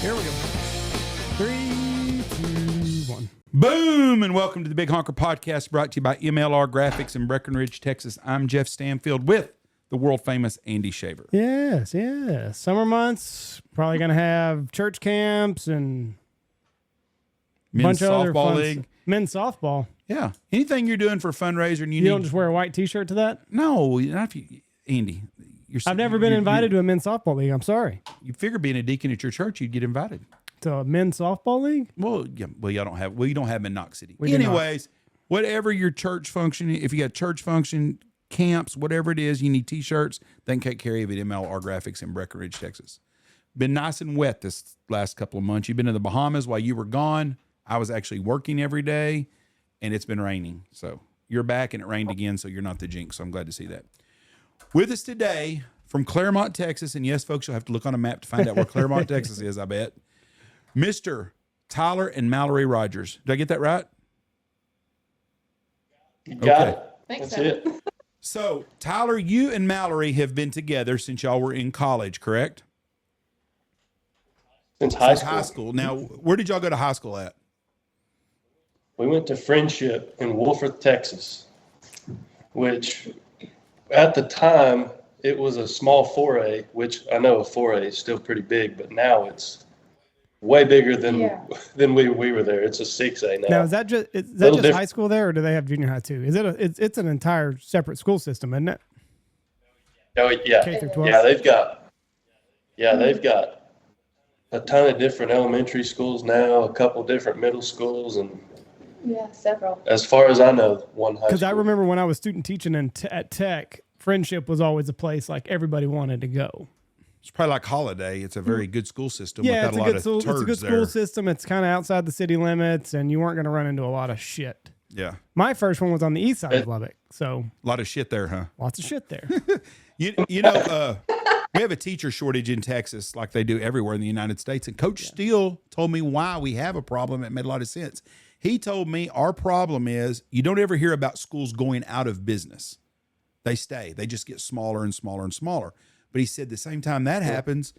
Here we go. 3, 2, 1. Boom, and welcome to the Big Honker Podcast, brought to you by MLR Graphics in Breckenridge, Texas. I'm Jeff Stanfield with the world-famous Andy Shaver. Yes. Summer months, probably going to have church camps and a Men's bunch of other softball fun league. Men's softball. Yeah. Anything you're doing for a fundraiser and You don't just wear a white T-shirt to that? No, not if you... Andy, I've never been invited to a men's softball league. I'm sorry. You figure being a deacon at your church, you'd get invited. To a men's softball league? Well, yeah, you don't have them in Knox City. We do Anyways, whatever your church function, if you got church function, camps, whatever it is, you need T-shirts, they can take care of it at MLR Graphics in Breckenridge, Texas. Been nice and wet this last couple of months. You've been in the Bahamas while you were gone. I was actually working every day, and it's been raining. So you're back, and it rained again, so you're not the jinx. So I'm glad to see that. With us today from Claremont, Texas, and yes, folks, you'll have to look on a map to find out where Claremont, Texas is, I bet. Mr. Tyler and Malori Rogers. Did I get that right? You got it. Thanks, That's it. So, Tyler, you and Malori have been together since y'all were in college, correct? Since high Since school. high school. Now, where did y'all go to high school at? We went to Friendship in Wolford, Texas, which at the time it was a small 4A, which I know a 4A is still pretty big, but now it's way bigger than we were there. It's a 6A now. Now, is that just high school there, or do they have junior high too? Is it it's an entire separate school system, isn't it? Oh yeah, K through 12? yeah. They've got a ton of different elementary schools now, a couple different middle schools, and several. as far as I know, one high school. Because I remember when I was student teaching at Tech, Friendship was always a place like everybody wanted to go. It's probably like Holiday. It's a very good school system. Yeah, without it's a lot of turds good there. school system. It's kind of outside the city limits, and you weren't going to run into a lot of shit. Yeah. My first one was on the east side of Lubbock, so A lot of shit there, huh? lots of shit there. You know, we have a teacher shortage in Texas like they do everywhere in the United States. And Coach Steele told me why we have a problem. It made a lot of sense. He told me our problem is you don't ever hear about schools going out of business. They stay. They just get smaller and smaller and smaller. But he said at the same time that happens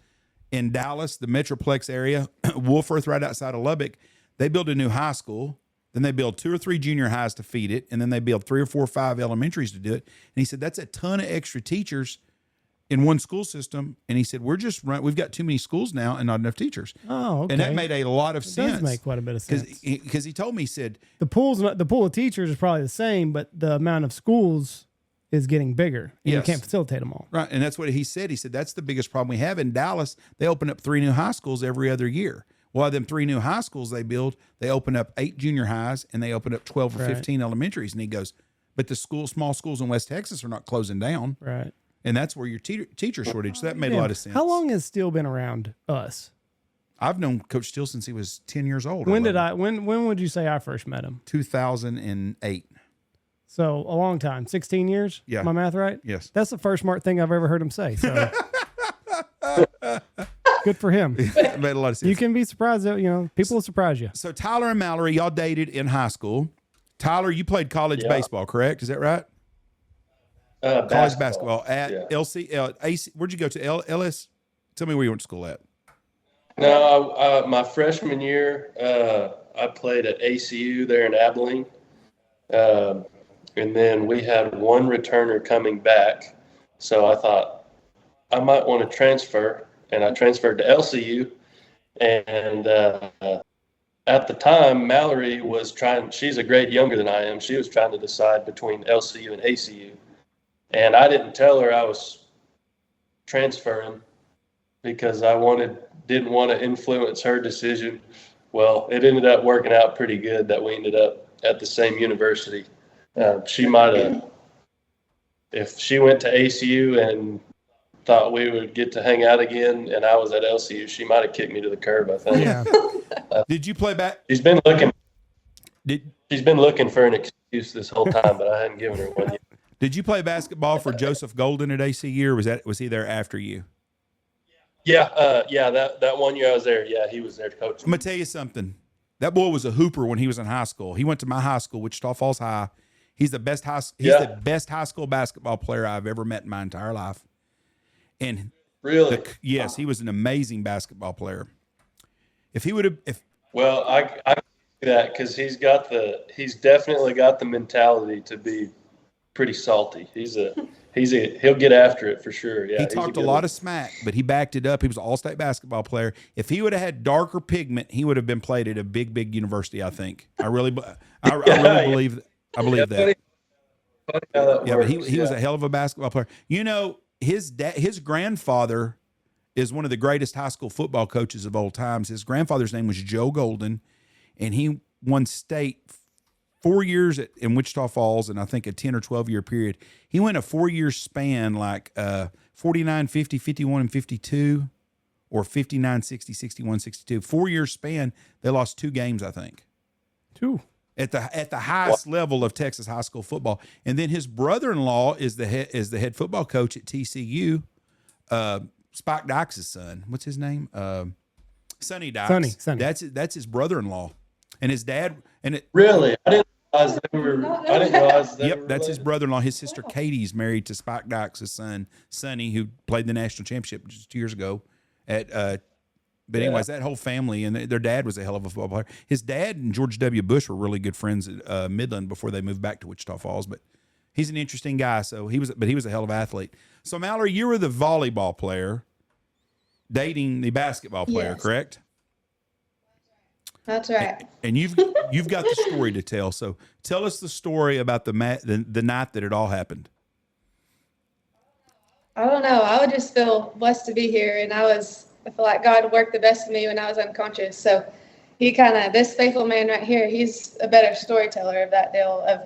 in Dallas, the Metroplex area, Wolforth right outside of Lubbock, they build a new high school. Then they build 2 or 3 junior highs to feed it. And then they build 3 or 4 or 5 elementaries to do it. And he said, that's a ton of extra teachers in one school system. And he said, we've got too many schools now and not enough teachers. Oh, okay. And that made a lot of It sense. does make quite a bit of sense. Because he told me, he said, The pool of teachers is probably the same, but the amount of schools is getting bigger. And you Yes. can't facilitate them all. right. And that's what he said. He said, that's the biggest problem we have in Dallas. They open up 3 new high schools every other year. Well, them 3 new high schools they build, they open up 8 junior highs and they open up 12 or 15 elementaries. And he goes, but the small schools in West Texas are not closing down. Right. And that's where your teacher shortage. So that made a lot of sense. How long has Steele been around us? I've known Coach Steele since he was 10 years old. When would you say I first met him? 2008. So a long time, 16 years? Yeah. My math right? Yes. That's the first smart thing I've ever heard him say. So good for him. It made a lot of sense. You can be surprised that, people will surprise you. So Tyler and Malori, y'all dated in high school. Tyler, you played college baseball, correct? Is that right? College basketball at AC. Where'd you go to? LS? Tell me where you went to school at. No, my freshman year, I played at ACU there in Abilene. And then we had one returner coming back. So I thought I might want to transfer. And I transferred to LCU. And at the time, Malori was she's a grade younger than I am. She was trying to decide between LCU and ACU. And I didn't tell her I was transferring because I didn't want to influence her decision. Well, it ended up working out pretty good that we ended up at the same university. She might have if she went to ACU and thought we would get to hang out again, and I was at LCU, she might have kicked me to the curb, I think. Yeah. Did you play back? She's been looking Did for an excuse this whole time, but I hadn't given her one yet. Did you play basketball for Joseph Golden at ACU, or was he there after you? Yeah, that 1 year I was there, yeah, he was there to coach. I'm gonna tell you something. That boy was a hooper when he was in high school. He went to my high school, Wichita Falls High. He's the best high school basketball player I've ever met in my entire life. And really, yes, he was an amazing basketball player. If he would have, well, I can see that because he's definitely got the mentality to be pretty salty. He'll get after it for sure. Yeah, he talked a lot of smack, but he backed it up. He was an all-state basketball player. If he would have had darker pigment, he would have been played at a big university. I think. I really believe. I believe that. Funny how that yeah, works. but he was a hell of a basketball player. You know, his grandfather is one of the greatest high school football coaches of all times. His grandfather's name was Joe Golden, and he won state 4 years in Wichita Falls, and I think a 10 or 12 year period. He went a 4 year span, like 49, 50, 51, and 52, or 59, 60, 61, 62. 4 year span. They lost 2 games, I think. 2. At the highest level of Texas high school football. And then his brother-in-law is the head football coach at TCU, Spike Dykes' son. What's his name? Sonny Dykes. Sonny. That's his brother-in-law. And his dad Really? I didn't realize they were. Yep, that's his brother-in-law. His sister Katie's married to Spike Dykes' son, Sonny, who played the national championship just 2 years ago But anyways, that whole family, and their dad was a hell of a football player. His dad and George W. Bush were really good friends at Midland before they moved back to Wichita Falls. But he's an interesting guy. So he was a hell of an athlete. So Mallory, you were the volleyball player dating the basketball player, correct? That's right. And you've got the story to tell. So tell us the story about the night that it all happened. I don't know. I would just feel blessed to be here, and I feel like God worked the best in me when I was unconscious. So this faithful man right here, he's a better storyteller of that deal of,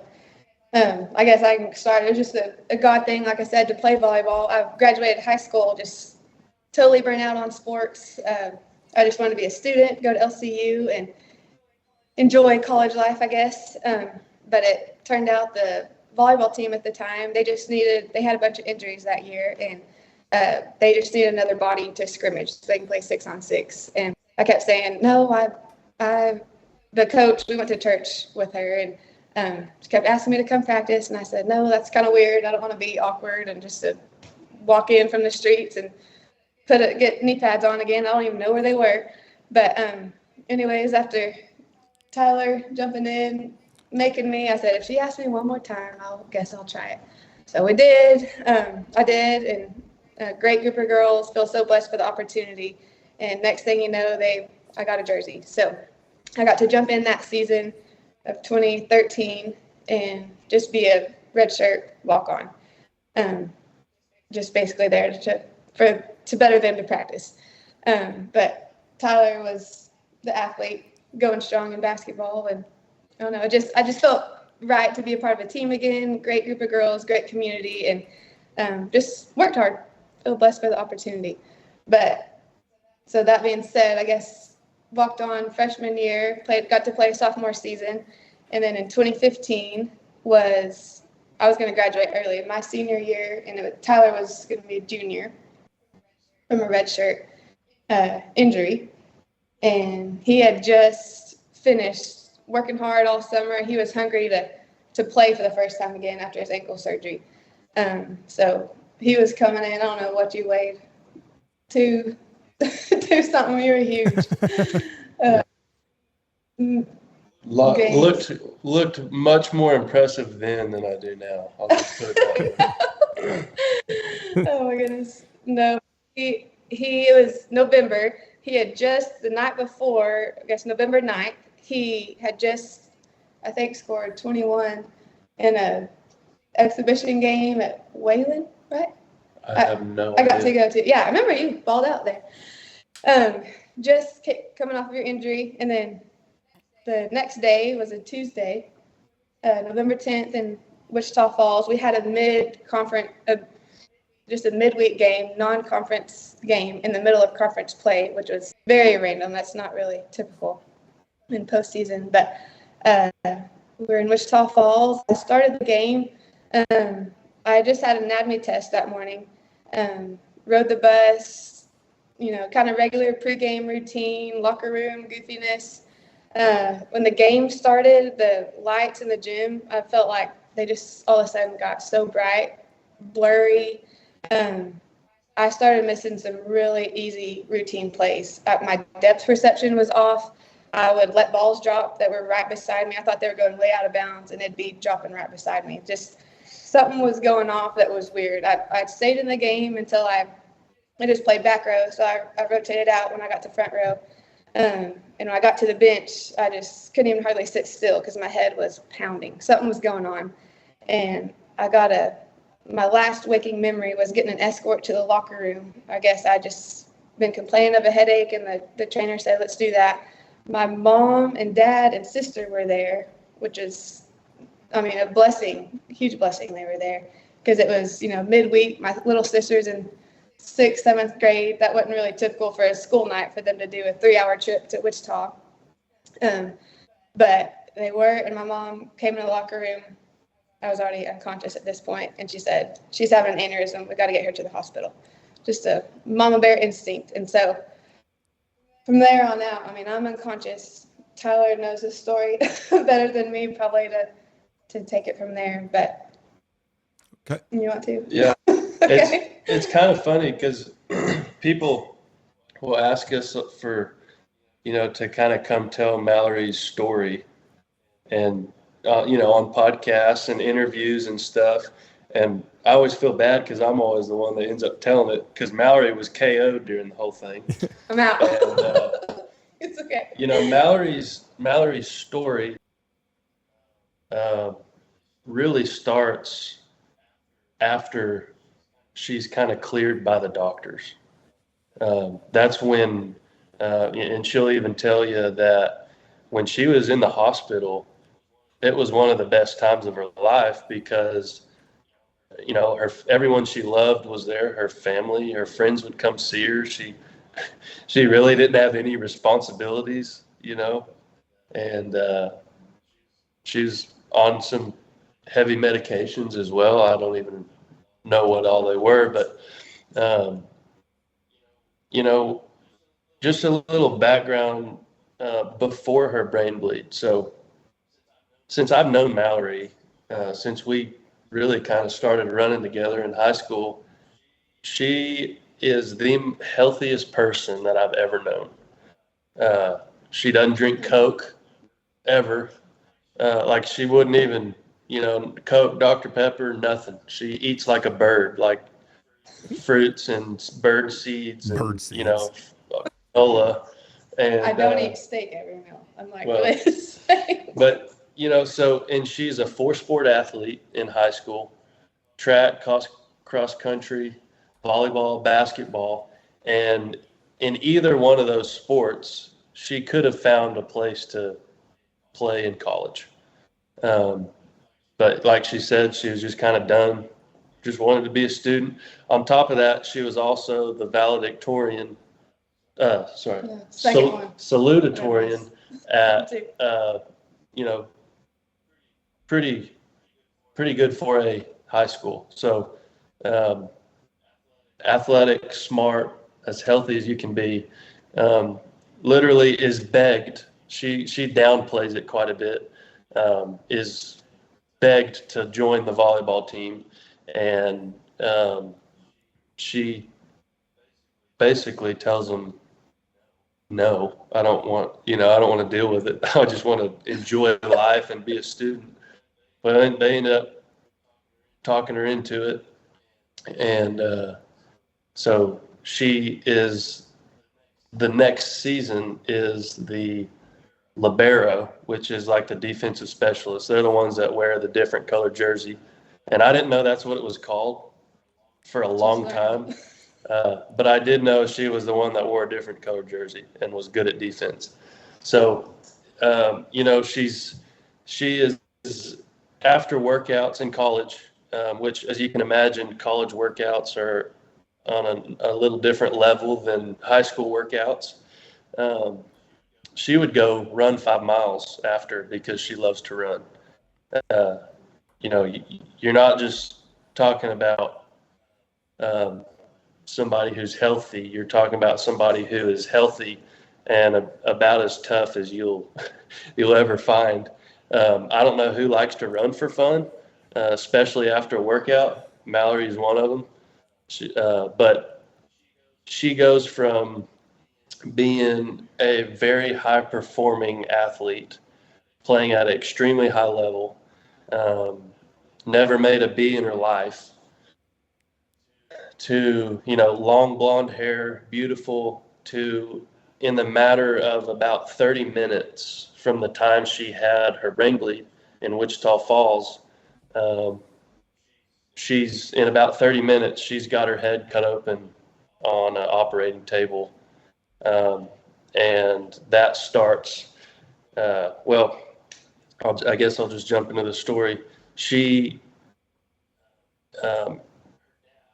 I guess I can start. It was just a God thing, like I said, to play volleyball. I graduated high school, just totally burnt out on sports. I just wanted to be a student, go to LCU, and enjoy college life, I guess. But it turned out the volleyball team at the time, they had a bunch of injuries that year, and they just needed another body to scrimmage so they can play 6-on-6. And I kept saying, no, the coach, we went to church with her, and she kept asking me to come practice. And I said, no, that's kind of weird. I don't want to be awkward and just to walk in from the streets and get knee pads on again. I don't even know where they were. But anyways, after Tyler jumping in, making me, I said, if she asks me one more time, I'll try it. So we did. I did, and a great group of girls. Feel so blessed for the opportunity. And next thing you know, I got a jersey. So I got to jump in that season of 2013 and just be a red shirt walk on. Just basically there to better them to practice. But Tyler was the athlete going strong in basketball, and I don't know, I just felt right to be a part of a team again. Great group of girls, great community, and just worked hard. Feel blessed for the opportunity. But so that being said, I guess walked on freshman year, got to play sophomore season, and then in 2015 I was going to graduate early. My senior year, and Tyler was going to be a junior from a redshirt injury, and he had just finished working hard all summer. He was hungry to play for the first time again after his ankle surgery. So he was coming in. I don't know what you weighed. Two something. You were huge. Looked much more impressive then than I do now. I'll just put it that way. Oh my goodness. No, he was November. He had just the night before, I guess November 9th, he had just, I think, scored 21 in a exhibition game at Wayland, right? I have no idea. I got to go to. Yeah, I remember you balled out there. Just coming off of your injury, and then the next day was a Tuesday, November 10th, and Wichita Falls. We had a mid-conference, just a midweek game, non-conference game in the middle of conference play, which was very random. That's not really typical in postseason. But we were in Wichita Falls. I started the game. I just had an anatomy test that morning. Rode the bus, kind of regular pregame routine, locker room goofiness. When the game started, the lights in the gym, I felt like they just all of a sudden got so bright, blurry. I started missing some really easy routine plays. My depth perception was off. I would let balls drop that were right beside me. I thought they were going way out of bounds, and it'd be dropping right beside me. Just something was going off that was weird. I stayed in the game until I just played back row, so I rotated out when I got to front row. And when I got to the bench, I just couldn't even hardly sit still because my head was pounding. Something was going on. And my last waking memory was getting an escort to the locker room. I guess I just been complaining of a headache, and the trainer said, let's do that. My mom and dad and sister were there, which is, a blessing, huge blessing they were there, because it was, midweek. My little sister's in 6th, 7th grade. That wasn't really typical for a school night for them to do a 3-hour trip to Wichita. But they were, and my mom came in the locker room. I was already unconscious at this point, and she said, she's having an aneurysm. We got to get her to the hospital. Just a mama bear instinct. And so from there on out, I'm unconscious. Tyler knows this story better than me, probably to take it from there. But okay. You want to? Yeah. Okay. It's kind of funny because people will ask us for, to kind of come tell Mallory's story, and on podcasts and interviews and stuff. And I always feel bad because I'm always the one that ends up telling it, because Mallory was KO'd during the whole thing. I'm out. And, it's okay. Mallory's story really starts after she's kind of cleared by the doctors. That's when, and she'll even tell you that when she was in the hospital, it was one of the best times of her life because, everyone she loved was there. Her family, her friends would come see her. She really didn't have any responsibilities, and she was on some heavy medications as well. I don't even know what all they were, but, just a little background before her brain bleed. So since I've known Mallory, since we really kind of started running together in high school, she is the healthiest person that I've ever known. She doesn't drink Coke ever. Like she wouldn't even, Coke, Dr. Pepper, nothing. She eats like a bird, like fruits and bird seeds and, cola. And I don't eat steak every meal. I'm like, what is this thing? But, and she's a 4-sport athlete in high school: track, cross country, volleyball, basketball. And in either one of those sports, she could have found a place to play in college. But like she said, she was just kind of done, just wanted to be a student. On top of that, she was also the valedictorian, salutatorian at, pretty good for a high school. So athletic, smart, as healthy as you can be, literally is begged. She downplays it quite a bit, is begged to join the volleyball team. And she basically tells them, no, I don't want to deal with it. I just want to enjoy life and be a student. But they ended up talking her into it. And so the next season is the libero, which is like the defensive specialist. They're the ones that wear the different colored jersey. And I didn't know that's what it was called for a long time. But I did know she was the one that wore a different colored jersey and was good at defense. So, she is after workouts in college, which, as you can imagine, college workouts are on a little different level than high school workouts. She would go run 5 miles after because she loves to run. Uh, you're not just talking about somebody who's healthy. You're talking about somebody who is healthy and about as tough as you'll ever find. I don't know who likes to run for fun, especially after a workout. Mallory is one of them. But she goes from being a very high performing athlete, playing at an extremely high level, never made a B in her life, to, long blonde hair, beautiful, to in the matter of about 30 minutes from the time she had her brain bleed in Wichita Falls, in about 30 minutes, she's got her head cut open on an operating table. And that starts, I guess I'll just jump into the story.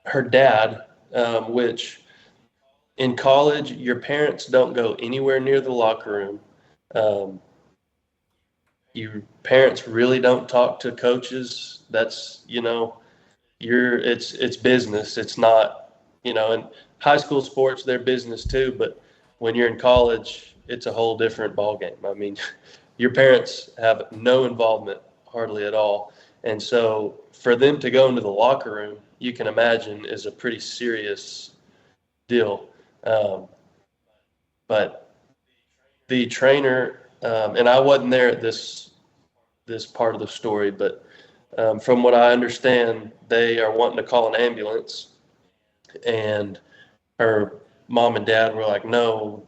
Her dad, which in college, your parents don't go anywhere near the locker room. Your parents really don't talk to coaches. That's, it's business. It's not, in high school sports, they're business too, but when you're in college, it's a whole different ballgame. I mean, your parents have no involvement hardly at all. And so for them to go into the locker room, you can imagine, is a pretty serious deal. But the trainer, and I wasn't there at this part of the story, but from what I understand, they are wanting to call an ambulance, and her mom and dad were like, no,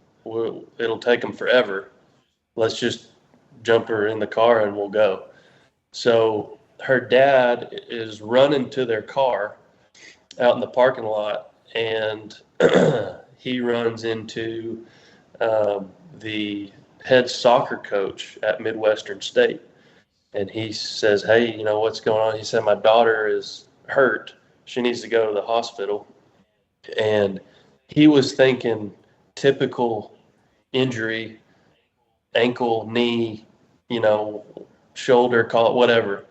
it'll take them forever. Let's just jump her in the car and we'll go. So her dad is running to their car out in the parking lot, and he runs into the head soccer coach at Midwestern State. And he says, hey, what's going on? He said, my daughter is hurt. She needs to go to the hospital. And he was thinking typical injury, ankle, knee, shoulder, call it whatever.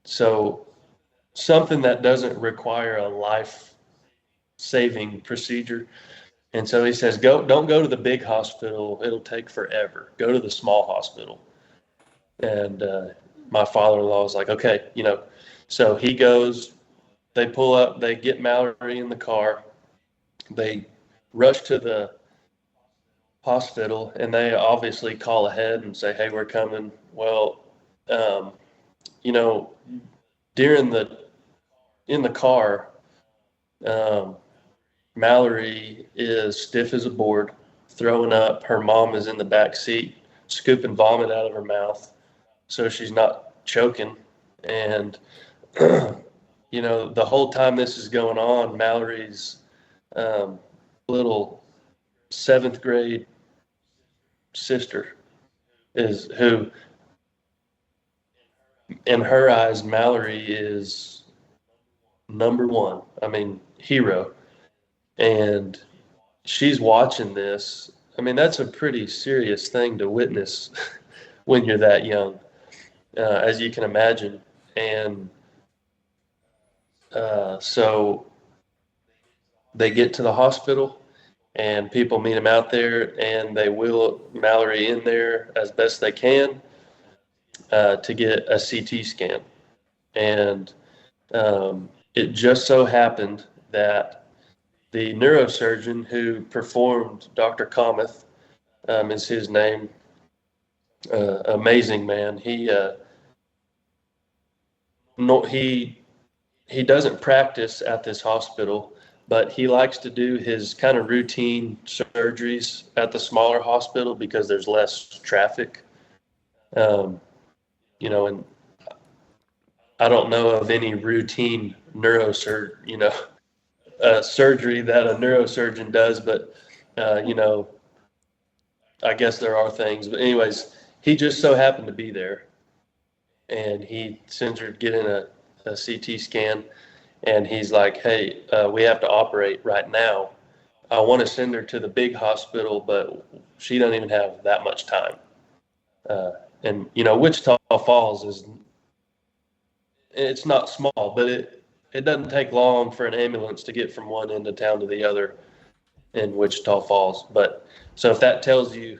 So something that doesn't require a life-saving procedure. And so he says, don't go to the big hospital. It'll take forever. Go to the small hospital. And my father-in-law was like, okay, so he goes, they pull up, they get Mallory in the car, they rush to the hospital, and they obviously call ahead and say, hey, we're coming. Well, in the car, Mallory is stiff as a board, throwing up. Her mom is in the back seat, scooping vomit out of her mouth, so she's not choking. And, the whole time this is going on, Mallory's little 7th grade sister who, in her eyes, Mallory is number one. I mean, hero. And she's watching this. I mean, that's a pretty serious thing to witness when you're that young, as you can imagine. And so they get to the hospital, and people meet them out there, and they wheel Mallory in there as best they can to get a CT scan. And it just so happened that the neurosurgeon who performed, Dr. Kamath is his name, amazing man. He doesn't practice at this hospital, but he likes to do his kind of routine surgeries at the smaller hospital because there's less traffic. And I don't know of any routine surgery that a neurosurgeon does, but I guess there are things. But anyways, he just so happened to be there, and he sends her getting a CT scan, and he's like, hey, we have to operate right now. I want to send her to the big hospital, but she doesn't even have that much time. And, Wichita Falls it's not small, but it doesn't take long for an ambulance to get from one end of town to the other in Wichita Falls. But so if that tells you,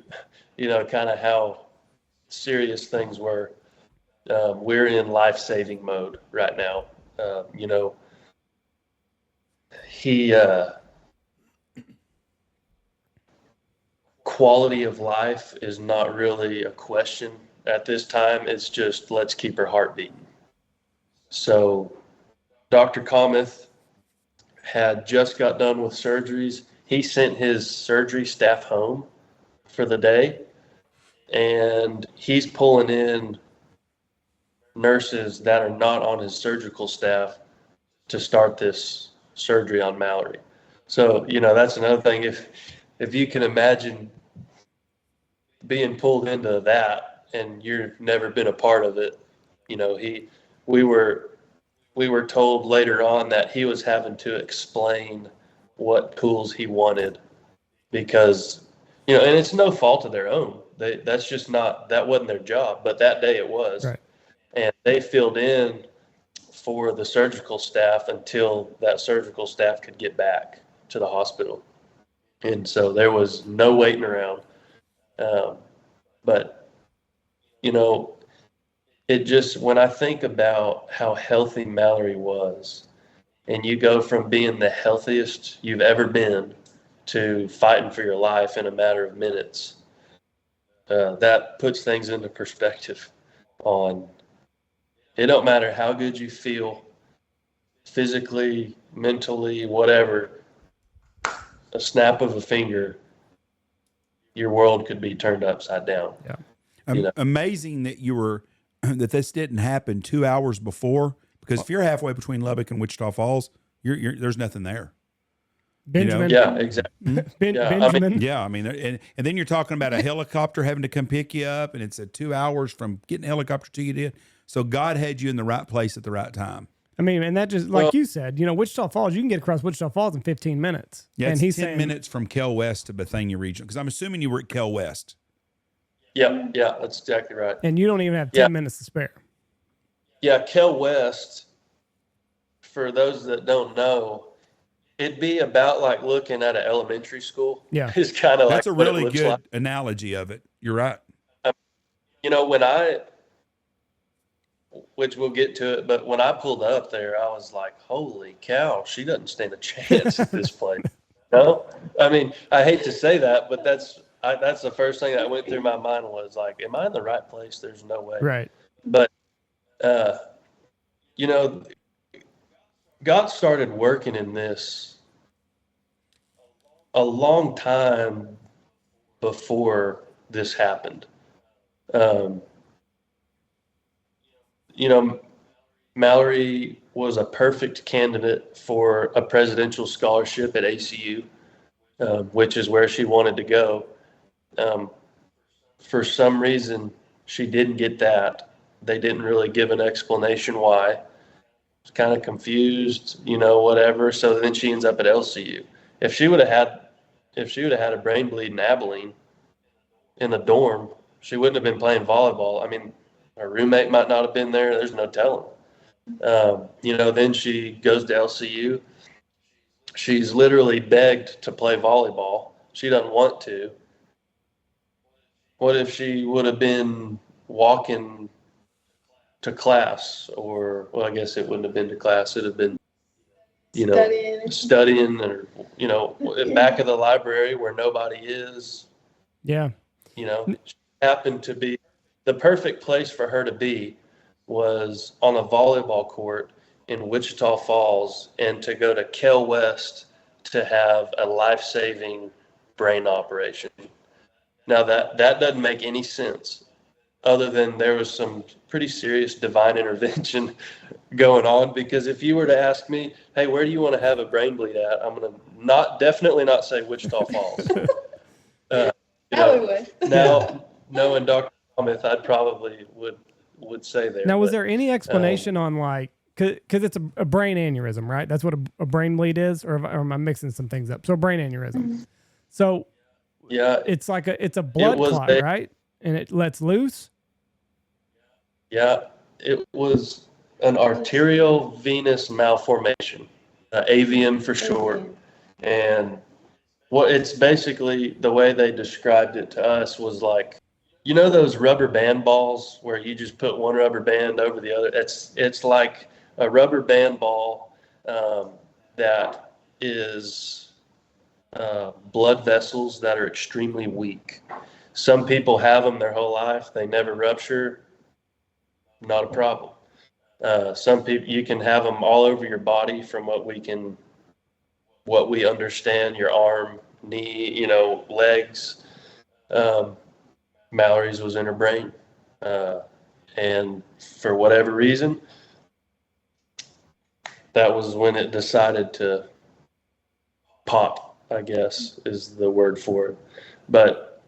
kind of how serious things were, we're in life-saving mode right now. He quality of life is not really a question at this time. It's just, let's keep her heart beating. So Dr. Cometh had just got done with surgeries. He sent his surgery staff home for the day, and he's pulling in nurses that are not on his surgical staff to start this surgery on Malori. So, that's another thing. If you can imagine being pulled into that and you've never been a part of it, we were told later on that he was having to explain what tools he wanted because, and it's no fault of their own. That wasn't their job, but that day it was. Right. And they filled in for the surgical staff until that surgical staff could get back to the hospital. And so there was no waiting around. But, it just, when I think about how healthy Malori was, and you go from being the healthiest you've ever been to fighting for your life in a matter of minutes, that puts things into perspective on, it don't matter how good you feel physically, mentally, whatever, a snap of a finger, your world could be turned upside down. Yeah. Amazing that this didn't happen 2 hours before, because if you're halfway between Lubbock and Wichita Falls, there's nothing there. Benjamin. Yeah, exactly. Benjamin. And then you're talking about a helicopter having to come pick you up, and it's 2 hours from getting a helicopter to you. So God had you in the right place at the right time. And that just, like you said, Wichita Falls, you can get across Wichita Falls in 15 minutes. Yeah, and it's he's 10 minutes from Kel West to Bethania Regional, because I'm assuming you were at Kel West. Yeah, that's exactly right. And you don't even have 10 minutes to spare. Yeah, Kel West, for those that don't know, it'd be about like looking at an elementary school. Yeah. It's kind of like That's a really good analogy of it. You're right. Which we'll get to it, but when I pulled up there, I was like, holy cow, she doesn't stand a chance at this place. No? I hate to say that, but that's the first thing that went through my mind was like, am I in the right place? There's no way. Right. But, God started working in this a long time before this happened. Malori was a perfect candidate for a presidential scholarship at ACU, which is where she wanted to go. For some reason, she didn't get that. They didn't really give an explanation why. Was kind of confused, whatever. So then she ends up at LCU. If she would have had a brain bleed in Abilene in the dorm, she wouldn't have been playing volleyball. Her roommate might not have been there. There's no telling. Then she goes to LCU. She's literally begged to play volleyball. She doesn't want to. What if she would have been walking to class, or, well, I guess it wouldn't have been to class. It'd have been, studying or, back of the library where nobody is. Yeah. She happened to be, the perfect place for her to be was on a volleyball court in Wichita Falls, and to go to Kel West to have a life-saving brain operation. Now that doesn't make any sense, other than there was some pretty serious divine intervention going on. Because if you were to ask me, hey, where do you want to have a brain bleed at? I'm going to definitely not say Wichita Falls. Would. Now, knowing Dr. Cometh, I probably would would say there. Now, was But, there any explanation on like, because it's a brain aneurysm, right? That's what a brain bleed is, or am I mixing some things up? So a brain aneurysm. So yeah, it's like it's a blood clot, right? And it lets loose. Yeah, it was an arterial venous malformation, AVM for short. And what it's basically, the way they described it to us was like, you know, those rubber band balls where you just put one rubber band over the other. It's like a rubber band ball that is blood vessels that are extremely weak. Some people have them their whole life. They never rupture. Not a problem. Some people, you can have them all over your body from what we understand, your arm, knee, legs. Mallory's was in her brain. And for whatever reason, that was when it decided to pop, I guess is the word for it. But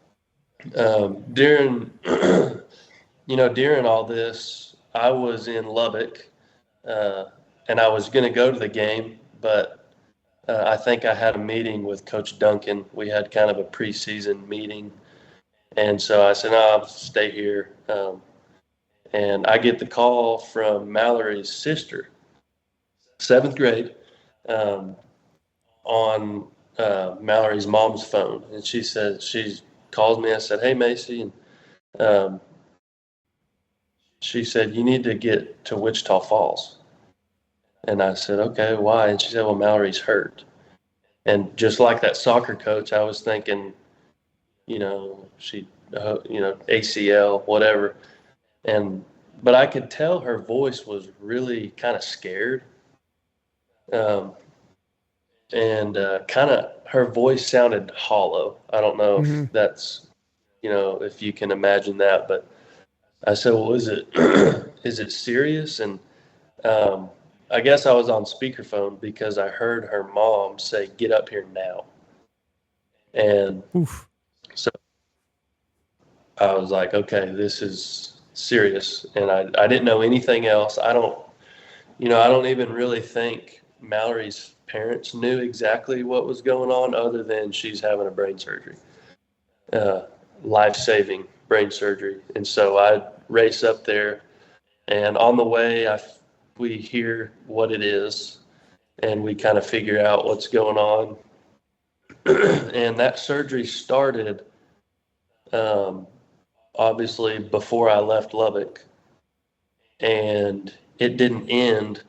during all this, I was in Lubbock, and I was going to go to the game, but I think I had a meeting with Coach Duncan. We had kind of a preseason meeting, and so I said, "No, I'll stay here." And I get the call from Mallory's sister, 7th grade, on Mallory's mom's phone, and she calls me. I said, "Hey, Macy," and she said, "You need to get to Wichita Falls." And I said, "Okay, why?" And she said, "Well, Mallory's hurt." And just like that soccer coach, I was thinking, ACL, whatever. But I could tell her voice was really kind of scared. And kind of her voice sounded hollow. I don't know if that's, if you can imagine that, but I said, "Well, is it serious?" And I guess I was on speakerphone because I heard her mom say, "Get up here now." And so I was like, okay, this is serious. And I didn't know anything else. I don't even really think Mallory's parents knew exactly what was going on other than she's having a brain surgery, life-saving brain surgery. And so I race up there, and on the way we hear what it is, and we kind of figure out what's going on. And that surgery started obviously before I left Lubbock, and it didn't end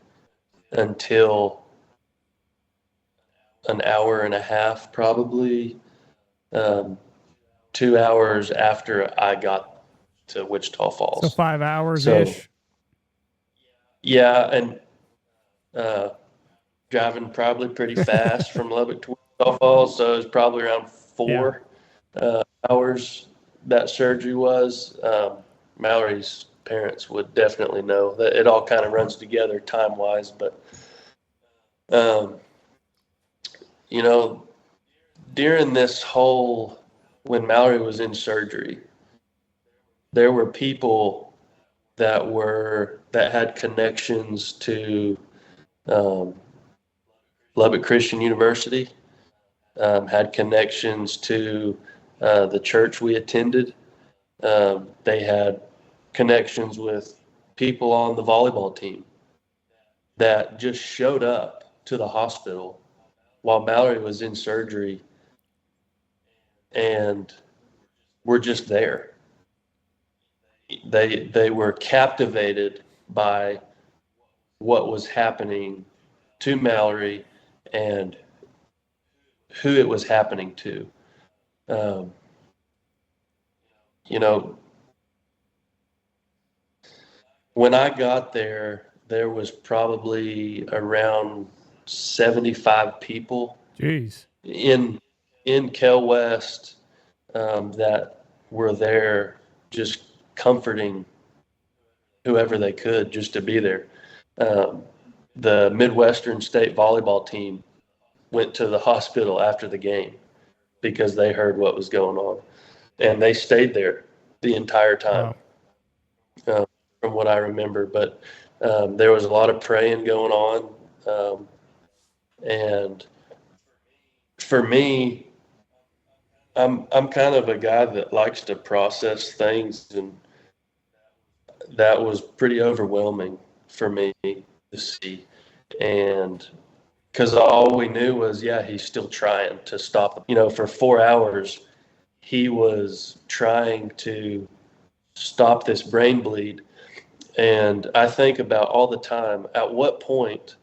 until an hour and a half, probably 2 hours after I got to Wichita Falls. So 5 hours-ish. So, yeah, and driving probably pretty fast from Lubbock to Wichita Falls, so it was probably around 4 hours that surgery was. Mallory's parents would definitely know that it all kind of runs together time-wise, but during this whole, when Mallory was in surgery, there were people that had connections to Lubbock Christian University, had connections to the church we attended. They had connections with people on the volleyball team that just showed up to the hospital while Mallory was in surgery and were just there. They were captivated by what was happening to Mallory and who it was happening to. When I got there, there was probably around 75 people. Jeez. in Kel West that were there just comforting whoever they could just to be there. The Midwestern State volleyball team went to the hospital after the game because they heard what was going on, and they stayed there the entire time. Wow. from what I remember, but there was a lot of praying going on. And for me, I'm kind of a guy that likes to process things, and that was pretty overwhelming for me to see. And because all we knew was, yeah, he's still trying to stop. For 4 hours, he was trying to stop this brain bleed. And I think about all the time, at what point,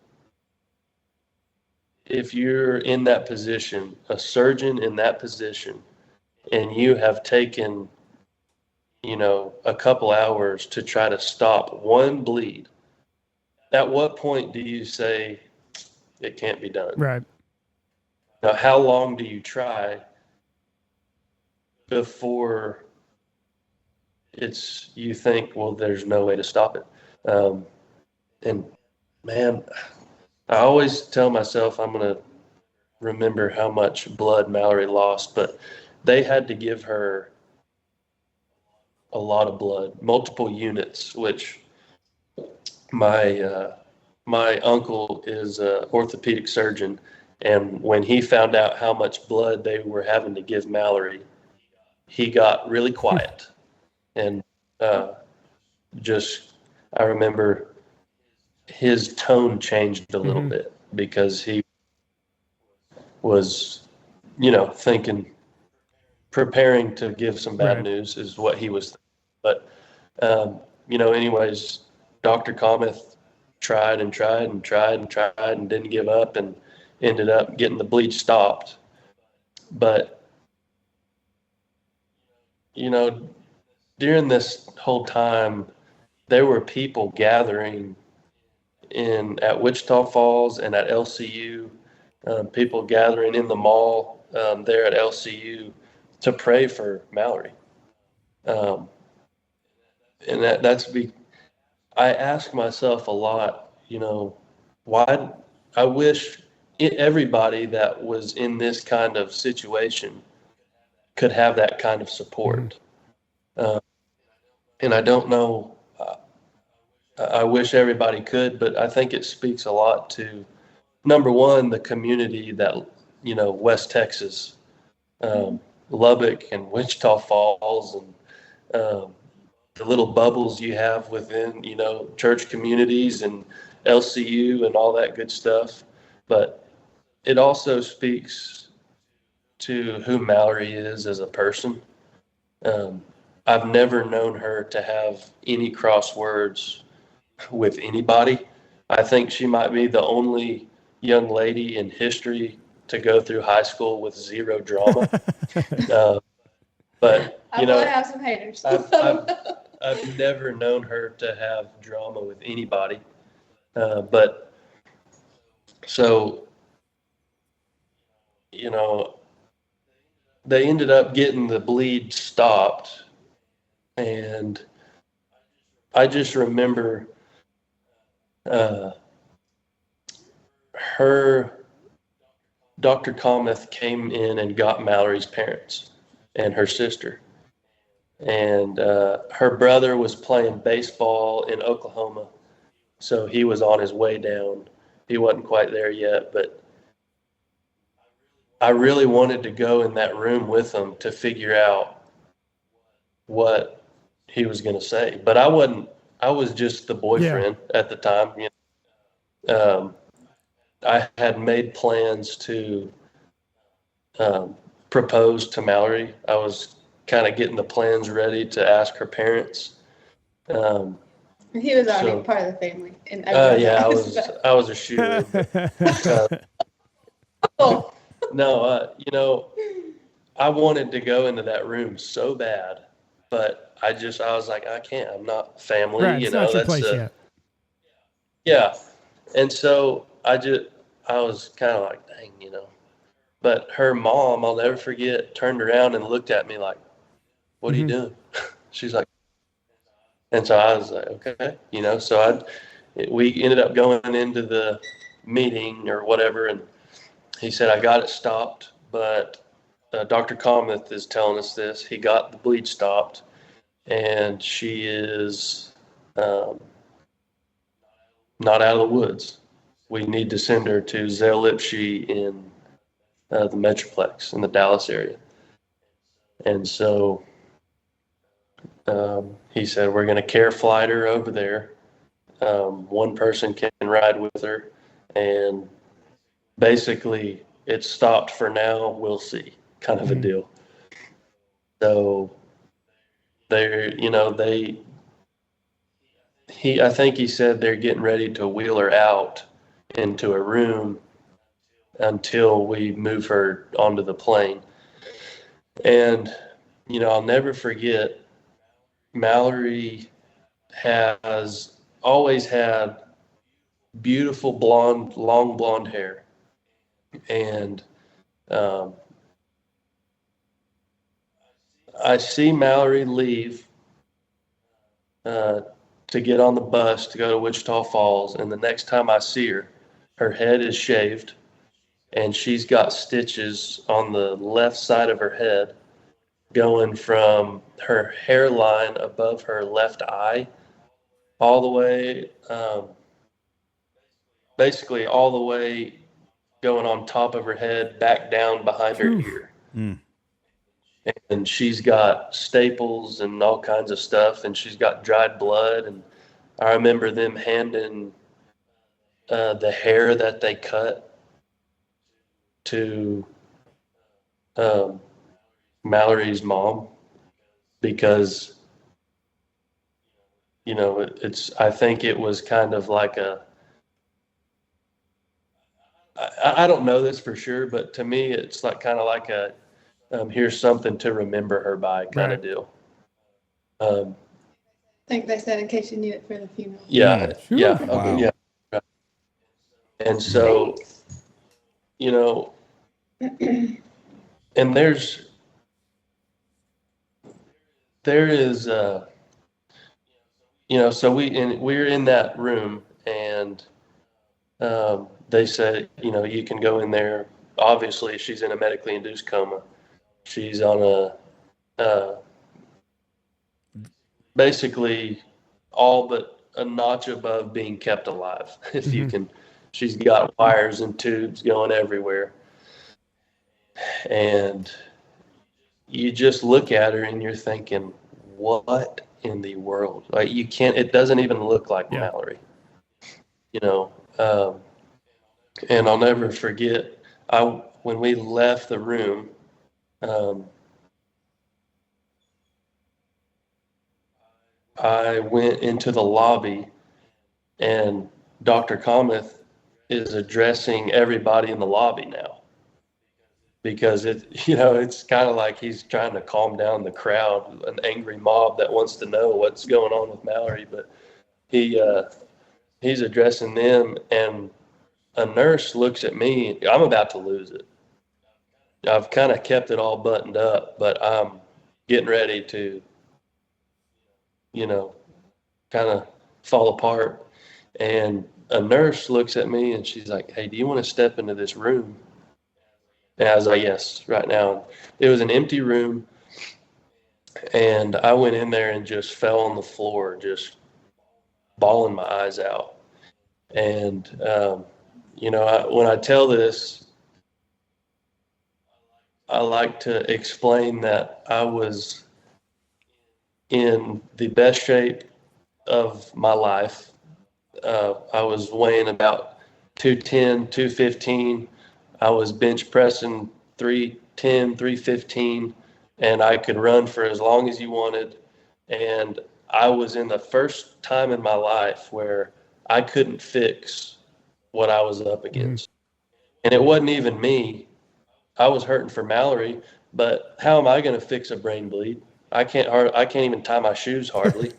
if you're in that position, a surgeon in that position, and you have taken, a couple hours to try to stop one bleed, at what point do you say it can't be done? Right. Now, how long do you try before you think, well, there's no way to stop it? And man, I always tell myself I'm going to remember how much blood Mallory lost, but they had to give her a lot of blood, multiple units, which my uncle is an orthopedic surgeon, and when he found out how much blood they were having to give Mallory, he got really quiet. And I remember his tone changed a little bit, because he was, preparing to give some bad news is what he was thinking. But, anyways, Dr. Cometh tried and tried and tried and tried and didn't give up, and ended up getting the bleed stopped. But, during this whole time, there were people gathering at Wichita Falls and at LCU, people gathering in the mall there at LCU to pray for Mallory. And I ask myself a lot, why I wish everybody that was in this kind of situation could have that kind of support. And I don't know, I wish everybody could, but I think it speaks a lot to, number one, the community that, West Texas, Lubbock and Wichita Falls, and the little bubbles you have within, church communities and LCU and all that good stuff. But it also speaks to who Mallory is as a person. I've never known her to have any crosswords with anybody. I think she might be the only young lady in history to go through high school with zero drama. But I probably have some haters. I've never known her to have drama with anybody. But so, they ended up getting the bleed stopped. And I just remember Dr. Cometh came in and got Mallory's parents and her sister. And her brother was playing baseball in Oklahoma, so he was on his way down. He wasn't quite there yet, but I really wanted to go in that room with him to figure out what he was going to say. But I was just the boyfriend at the time. I had made plans to propose to Mallory. I was kind of getting the plans ready to ask her parents. He was already part of the family. I was a shoo-in. No, I wanted to go into that room so bad, but I was like, I can't. I'm not family. Right, it's not your place yet. Yeah, and so I was kind of like, dang, But her mom, I'll never forget, turned around and looked at me like, "What are you doing?" She's like, and so I was like, okay, So we ended up going into the meeting or whatever, and he said, I got it stopped, but Dr. Cometh is telling us this. He got the bleed stopped, and she is um, not out of the woods. We need to send her to Zell Lipshe in the Metroplex in the Dallas area. And so he said, we're going to care flight her over there. One person can ride with her. And basically, it's stopped for now. We'll see, kind of a deal. So they're, you know, I think he said they're getting ready to wheel her out into a room until we move her onto the plane. And, you know, I'll never forget, Mallory has always had beautiful blonde, long blonde hair. And I see Mallory leave to get on the bus to go to Wichita Falls. And the next time I see her, her head is shaved and she's got stitches on the left side of her head going from her hairline above her left eye all the way, basically all the way going on top of her head, back down behind her ear. And she's got staples and all kinds of stuff, and she's got dried blood. And I remember them handing the hair that they cut to Mallory's mom, because, you know, I think it was kind of like I don't know this for sure, but to me, it's like kind of like here's something to remember her by kind of deal. I think they said in case you need it for the funeral. Yeah. Wow. Yeah. And so, you know, and there is, you know, so we're in that room, and they said, you know, you can go in there. Obviously, she's in a medically induced coma. She's on basically all but a notch above being kept alive. If you can, she's got wires and tubes going everywhere. And you just look at her and you're thinking, what in the world? Like, you can't, it doesn't even look like Mallory, you know? And I'll never forget, when we left the room, I went into the lobby, and Dr. Kamath is addressing everybody in the lobby now, because it's kind of like he's trying to calm down the crowd, an angry mob that wants to know what's going on with Mallory. But he's addressing them, and a nurse looks at me. I'm about to lose it. I've kind of kept it all buttoned up, but I'm getting ready to, you know, kind of fall apart. And a nurse looks at me and she's like, hey, do you want to step into this room? And I was like, yes, right now. It was an empty room. And I went in there and just fell on the floor, just bawling my eyes out. And, you know, when I tell this, I like to explain that I was in the best shape of my life. I was weighing about 210, 215. I was bench pressing 310, 315, and I could run for as long as you wanted. And I was in the first time in my life where I couldn't fix what I was up against. And it wasn't even me. I was hurting for Mallory, but how am I going to fix a brain bleed? I can't even tie my shoes hardly.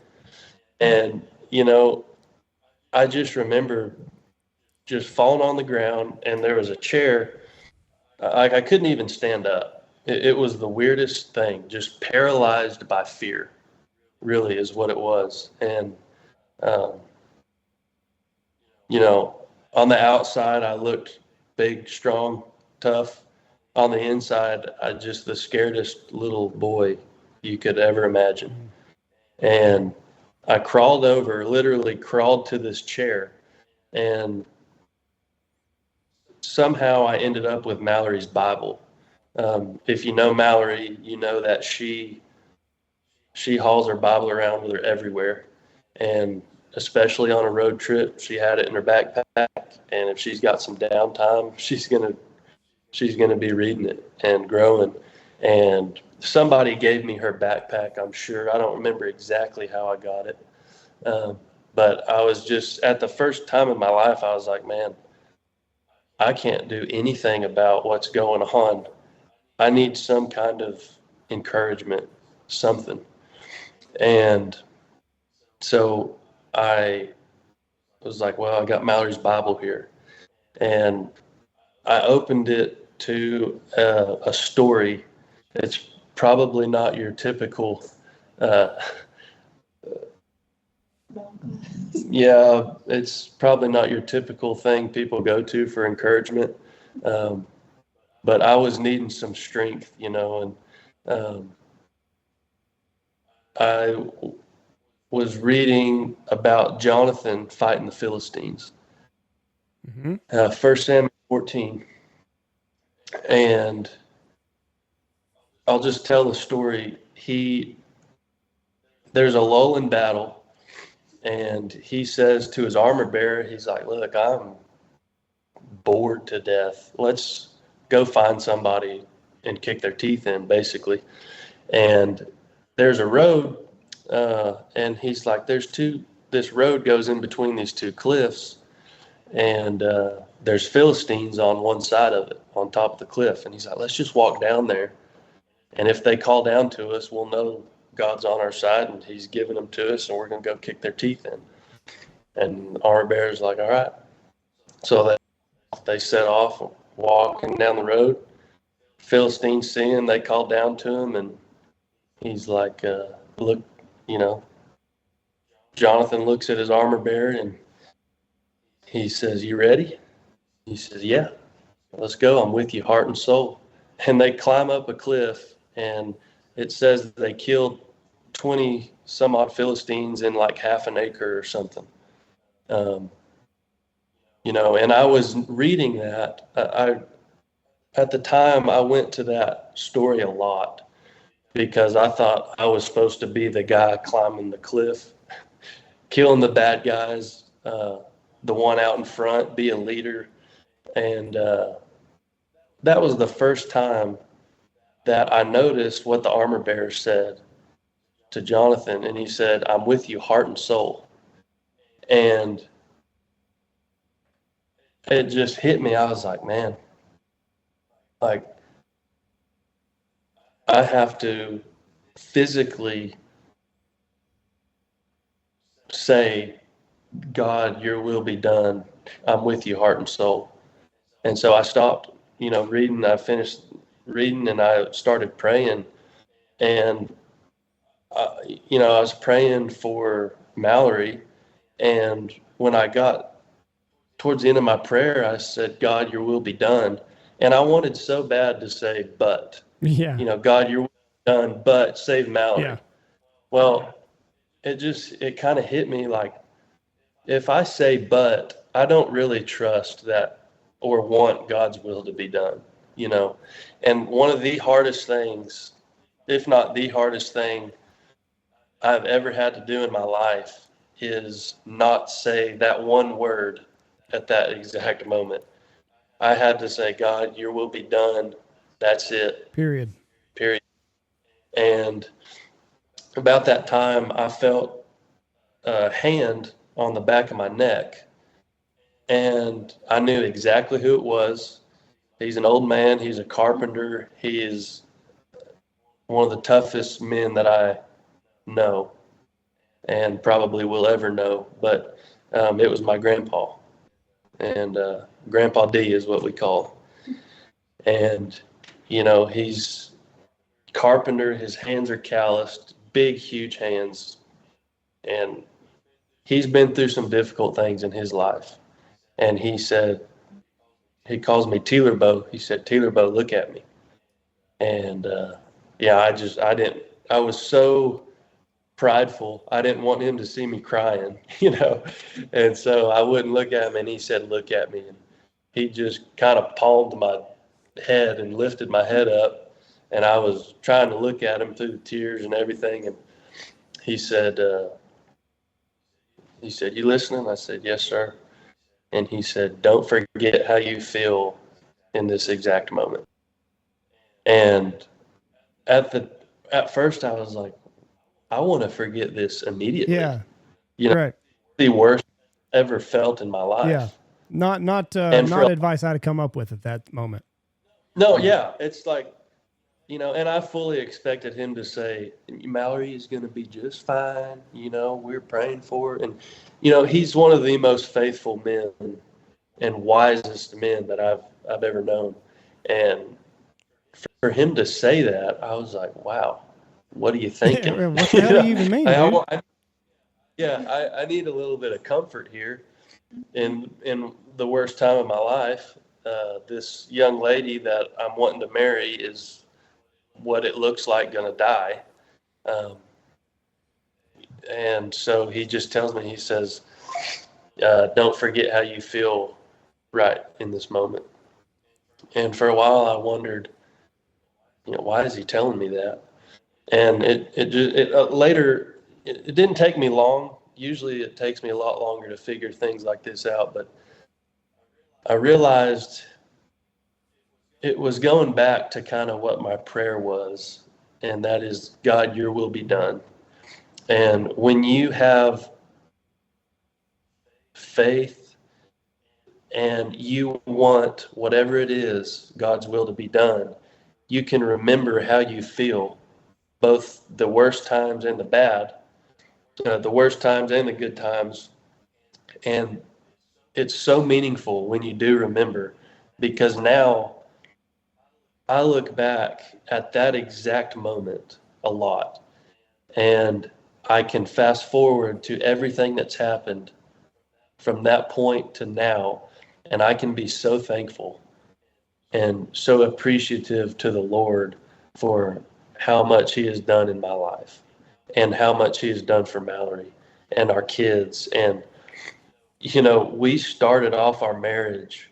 And, you know, I just remember just falling on the ground, and there was a chair. I couldn't even stand up. It was the weirdest thing, just paralyzed by fear, really is what it was. And, you know, on the outside, I looked big, strong, tough. On the inside, I just the scaredest little boy you could ever imagine. And I crawled over, literally crawled to this chair, and somehow I ended up with Mallory's Bible. If you know Mallory, you know that she hauls her Bible around with her everywhere, and especially on a road trip, she had it in her backpack. And if she's got some downtime, she's gonna be reading it and growing. And somebody gave me her backpack, I'm sure. I don't remember exactly how I got it, but I was just at the first time in my life, I was like, man, I can't do anything about what's going on. I need some kind of encouragement, something. And so I was like, well, I got Mallory's Bible here. And I opened it to a story. It's probably not your typical, it's probably not your typical thing people go to for encouragement. But I was needing some strength, and I was reading about Jonathan fighting the Philistines. 1 Samuel 14. And I'll just tell the story. There's a lull in battle, and he says to his armor bearer, he's like, look, I'm bored to death. Let's go find somebody and kick their teeth in, basically. And there's a road, and he's like, this road goes in between these two cliffs, and there's Philistines on one side of it, on top of the cliff. And he's like, let's just walk down there. And if they call down to us, we'll know God's on our side and he's giving them to us, and we're going to go kick their teeth in. And armor bearer's like, all right. So they set off walking down the road. Philistines seeing, they call down to him, and he's like, look, Jonathan looks at his armor bearer and he says, you ready? He says, yeah, let's go. I'm with you, heart and soul. And they climb up a cliff, and it says that they killed 20 some odd Philistines in like half an acre or something. And I was reading that. At the time, I went to that story a lot because I thought I was supposed to be the guy climbing the cliff, killing the bad guys, the one out in front, be a leader. And that was the first time that I noticed what the armor bearer said to Jonathan. And he said, I'm with you, heart and soul. And it just hit me. I was like, man, like, I have to physically say, God, your will be done. I'm with you, heart and soul. And so I stopped, reading. I finished reading and I started praying. And, I was praying for Mallory. And when I got towards the end of my prayer, I said, God, your will be done. And I wanted so bad to say, but, God, your will be done, but save Mallory. Yeah. Well, it kind of hit me like, if I say, but, I don't really trust that or want God's will to be done, And one of the hardest things, if not the hardest thing I've ever had to do in my life is not say that one word at that exact moment. I had to say, God, your will be done. That's it. Period. And about that time, I felt a hand on the back of my neck, and I knew exactly who it was. He's an old man. He's a carpenter. He is one of the toughest men that I know and probably will ever know. But it was my grandpa, and Grandpa D is what we call him. And, he's carpenter. His hands are calloused, big, huge hands. And he's been through some difficult things in his life. And he said, he calls me Teelerbo. He said, Teelerbo, look at me. And I was so prideful. I didn't want him to see me crying, and so I wouldn't look at him, and he said, "Look at me." And he just kind of palmed my head and lifted my head up, and I was trying to look at him through the tears and everything, and he said, "You listening?" I said, "Yes, sir." And he said, "Don't forget how you feel in this exact moment." And at first I was like, I want to forget this immediately. Yeah. Right. The worst I've ever felt in my life. Yeah. Not advice I'd have come up with at that moment. No, yeah. It's like, and I fully expected him to say, Mallory is going to be just fine. We're praying for her. And, he's one of the most faithful men and wisest men that I've ever known. And for him to say that, I was like, wow, what are you thinking? What the hell do you even mean? I need a little bit of comfort here in the worst time of my life. This young lady that I'm wanting to marry is what it looks like going to die. And so he just tells me, he says, don't forget how you feel right in this moment. And for a while I wondered, why is he telling me that? And later, it didn't take me long. Usually it takes me a lot longer to figure things like this out, but I realized it was going back to kind of what my prayer was, and that is, God, your will be done. And when you have faith and you want whatever it is, God's will to be done, you can remember how you feel, both the worst times and the bad, the worst times and the good times. And it's so meaningful when you do remember, because now I look back at that exact moment a lot, and I can fast forward to everything that's happened from that point to now, and I can be so thankful and so appreciative to the Lord for how much he has done in my life and how much he has done for Mallory and our kids. And, we started off our marriage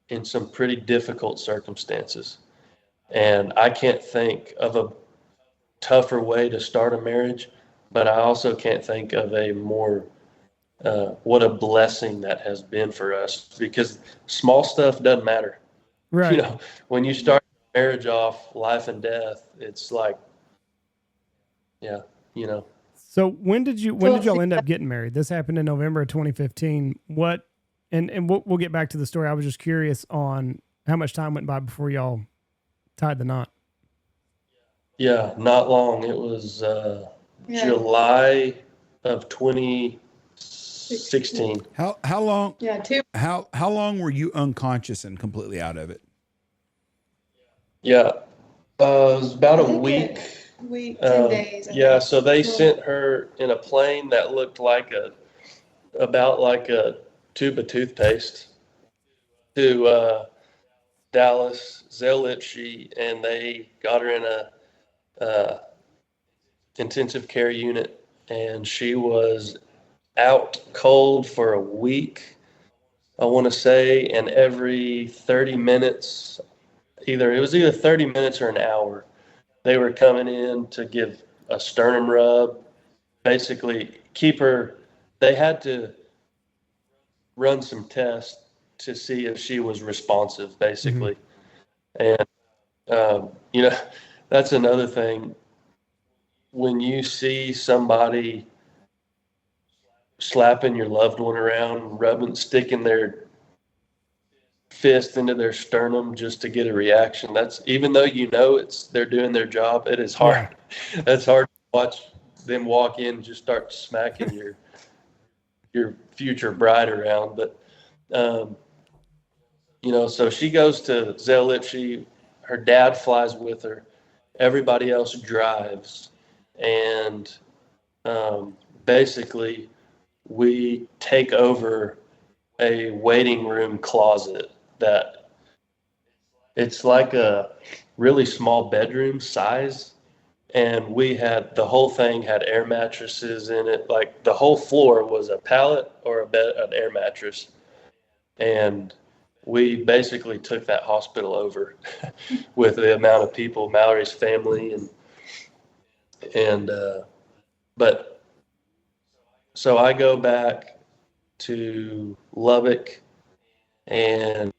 in some pretty difficult circumstances. And I can't think of a tougher way to start a marriage, but I also can't think of a more, what a blessing that has been for us, because small stuff doesn't matter. Right. When you start marriage off life and death, it's like, yeah. So when did y'all end up getting married? This happened in November of 2015. And we'll get back to the story. I was just curious on how much time went by before y'all tied the knot. Yeah, not long. It was July of 2016. How long? Yeah, How long were you unconscious and completely out of it? Yeah, it was about a week. 10 days. Yeah, so they sent her in a plane that looked about like a tube of toothpaste to Dallas, Zell-Lipschi, and they got her in a intensive care unit, and she was out cold for a week, I want to say, and every 30 minutes, it was either 30 minutes or an hour, they were coming in to give a sternum rub, basically keep her. They had to run some tests to see if she was responsive, basically. And, that's another thing. When you see somebody slapping your loved one around, sticking their fist into their sternum just to get a reaction, that's, even though they're doing their job, it is hard. Yeah. That's hard to watch them walk in and just start smacking your future bride around. But so she goes to Zell-Lipschi, her dad flies with her, everybody else drives, and basically we take over a waiting room closet that it's like a really small bedroom size, and the whole thing had air mattresses in it. Like the whole floor was a pallet or an air mattress. And we basically took that hospital over with the amount of people, Mallory's family, but so I go back to Lubbock, and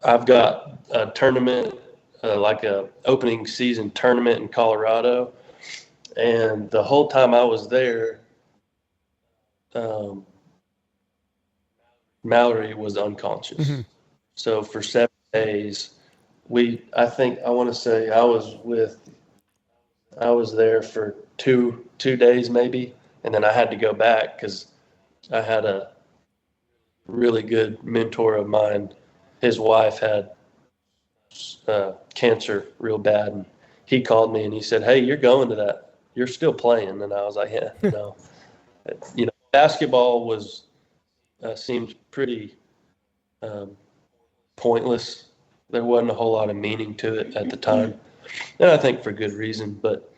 I've got a tournament, like a opening season tournament in Colorado, and the whole time I was there, Mallory was unconscious. Mm-hmm. So for 7 days, I want to say I was there for two days maybe, and then I had to go back because I had a really good mentor of mine. His wife had cancer real bad, and he called me and he said, "Hey, you're going to that. You're still playing." And I was like, "Yeah, no." Basketball seemed pretty pointless. There wasn't a whole lot of meaning to it at the time, and I think for good reason. But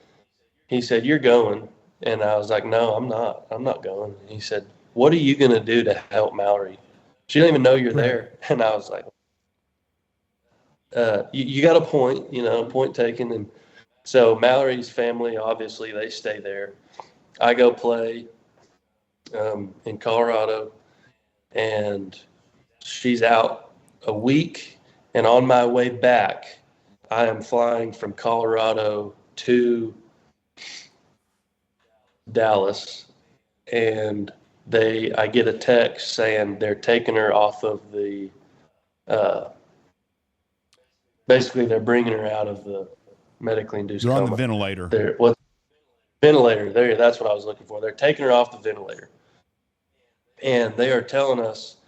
he said, "You're going," and I was like, "No, I'm not. I'm not going." And he said, "What are you going to do to help Mallory? She didn't even know you're there." And I was like, "You got a point, point taken." And so Mallory's family, obviously, they stay there. I go play in Colorado, and she's out a week. And on my way back, I am flying from Colorado to Dallas, and I get a text saying they're taking her off of the basically they're bringing her out of the medically induced You're coma. on the ventilator. Ventilator there, that's what I was looking for. They're taking her off the ventilator, and they are telling us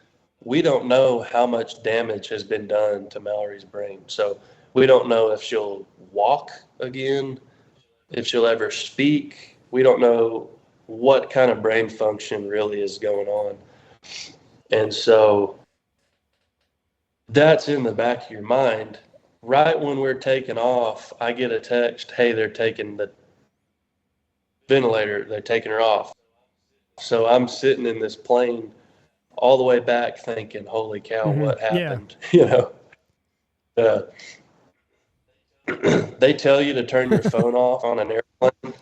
we don't know how much damage has been done to Mallory's brain. So we don't know if she'll walk again, if she'll ever speak. We don't know what kind of brain function really is going on. And so that's in the back of your mind. Right when we're taking off, I get a text, "Hey, they're taking the ventilator, they're taking her off." So I'm sitting in this plane all the way back thinking, holy cow, what happened? Yeah. They tell you to turn your phone off on an airplane.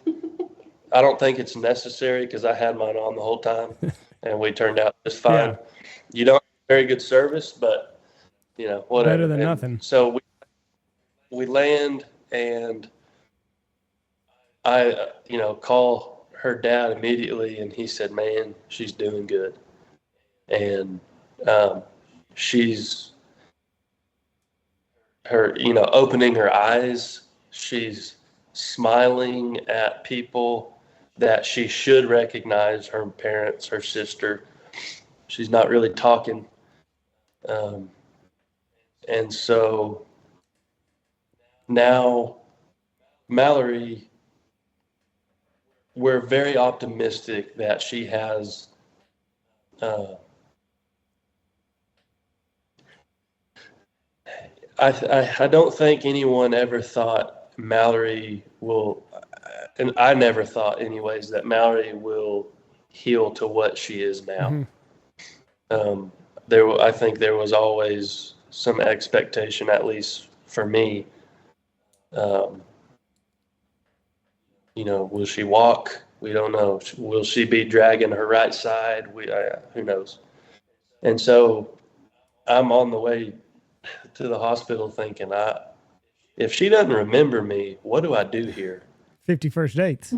I don't think it's necessary because I had mine on the whole time, and we turned out just fine. Yeah. You don't have very good service, but whatever. Better than nothing. So we land, and I call her dad immediately, and he said, "Man, she's doing good." And she's opening her eyes. She's smiling at people that she should recognize, her parents, her sister. She's not really talking. And so now Mallory, we're very optimistic that she has I don't think anyone ever thought Mallory will, and I never thought anyways, that Mallory will heal to what she is now. Mm-hmm. I think there was always some expectation, at least for me. Will she walk? We don't know. Will she be dragging her right side? Who knows? And so I'm on the way to the hospital thinking, if she doesn't remember me, what do I do here? 51st dates.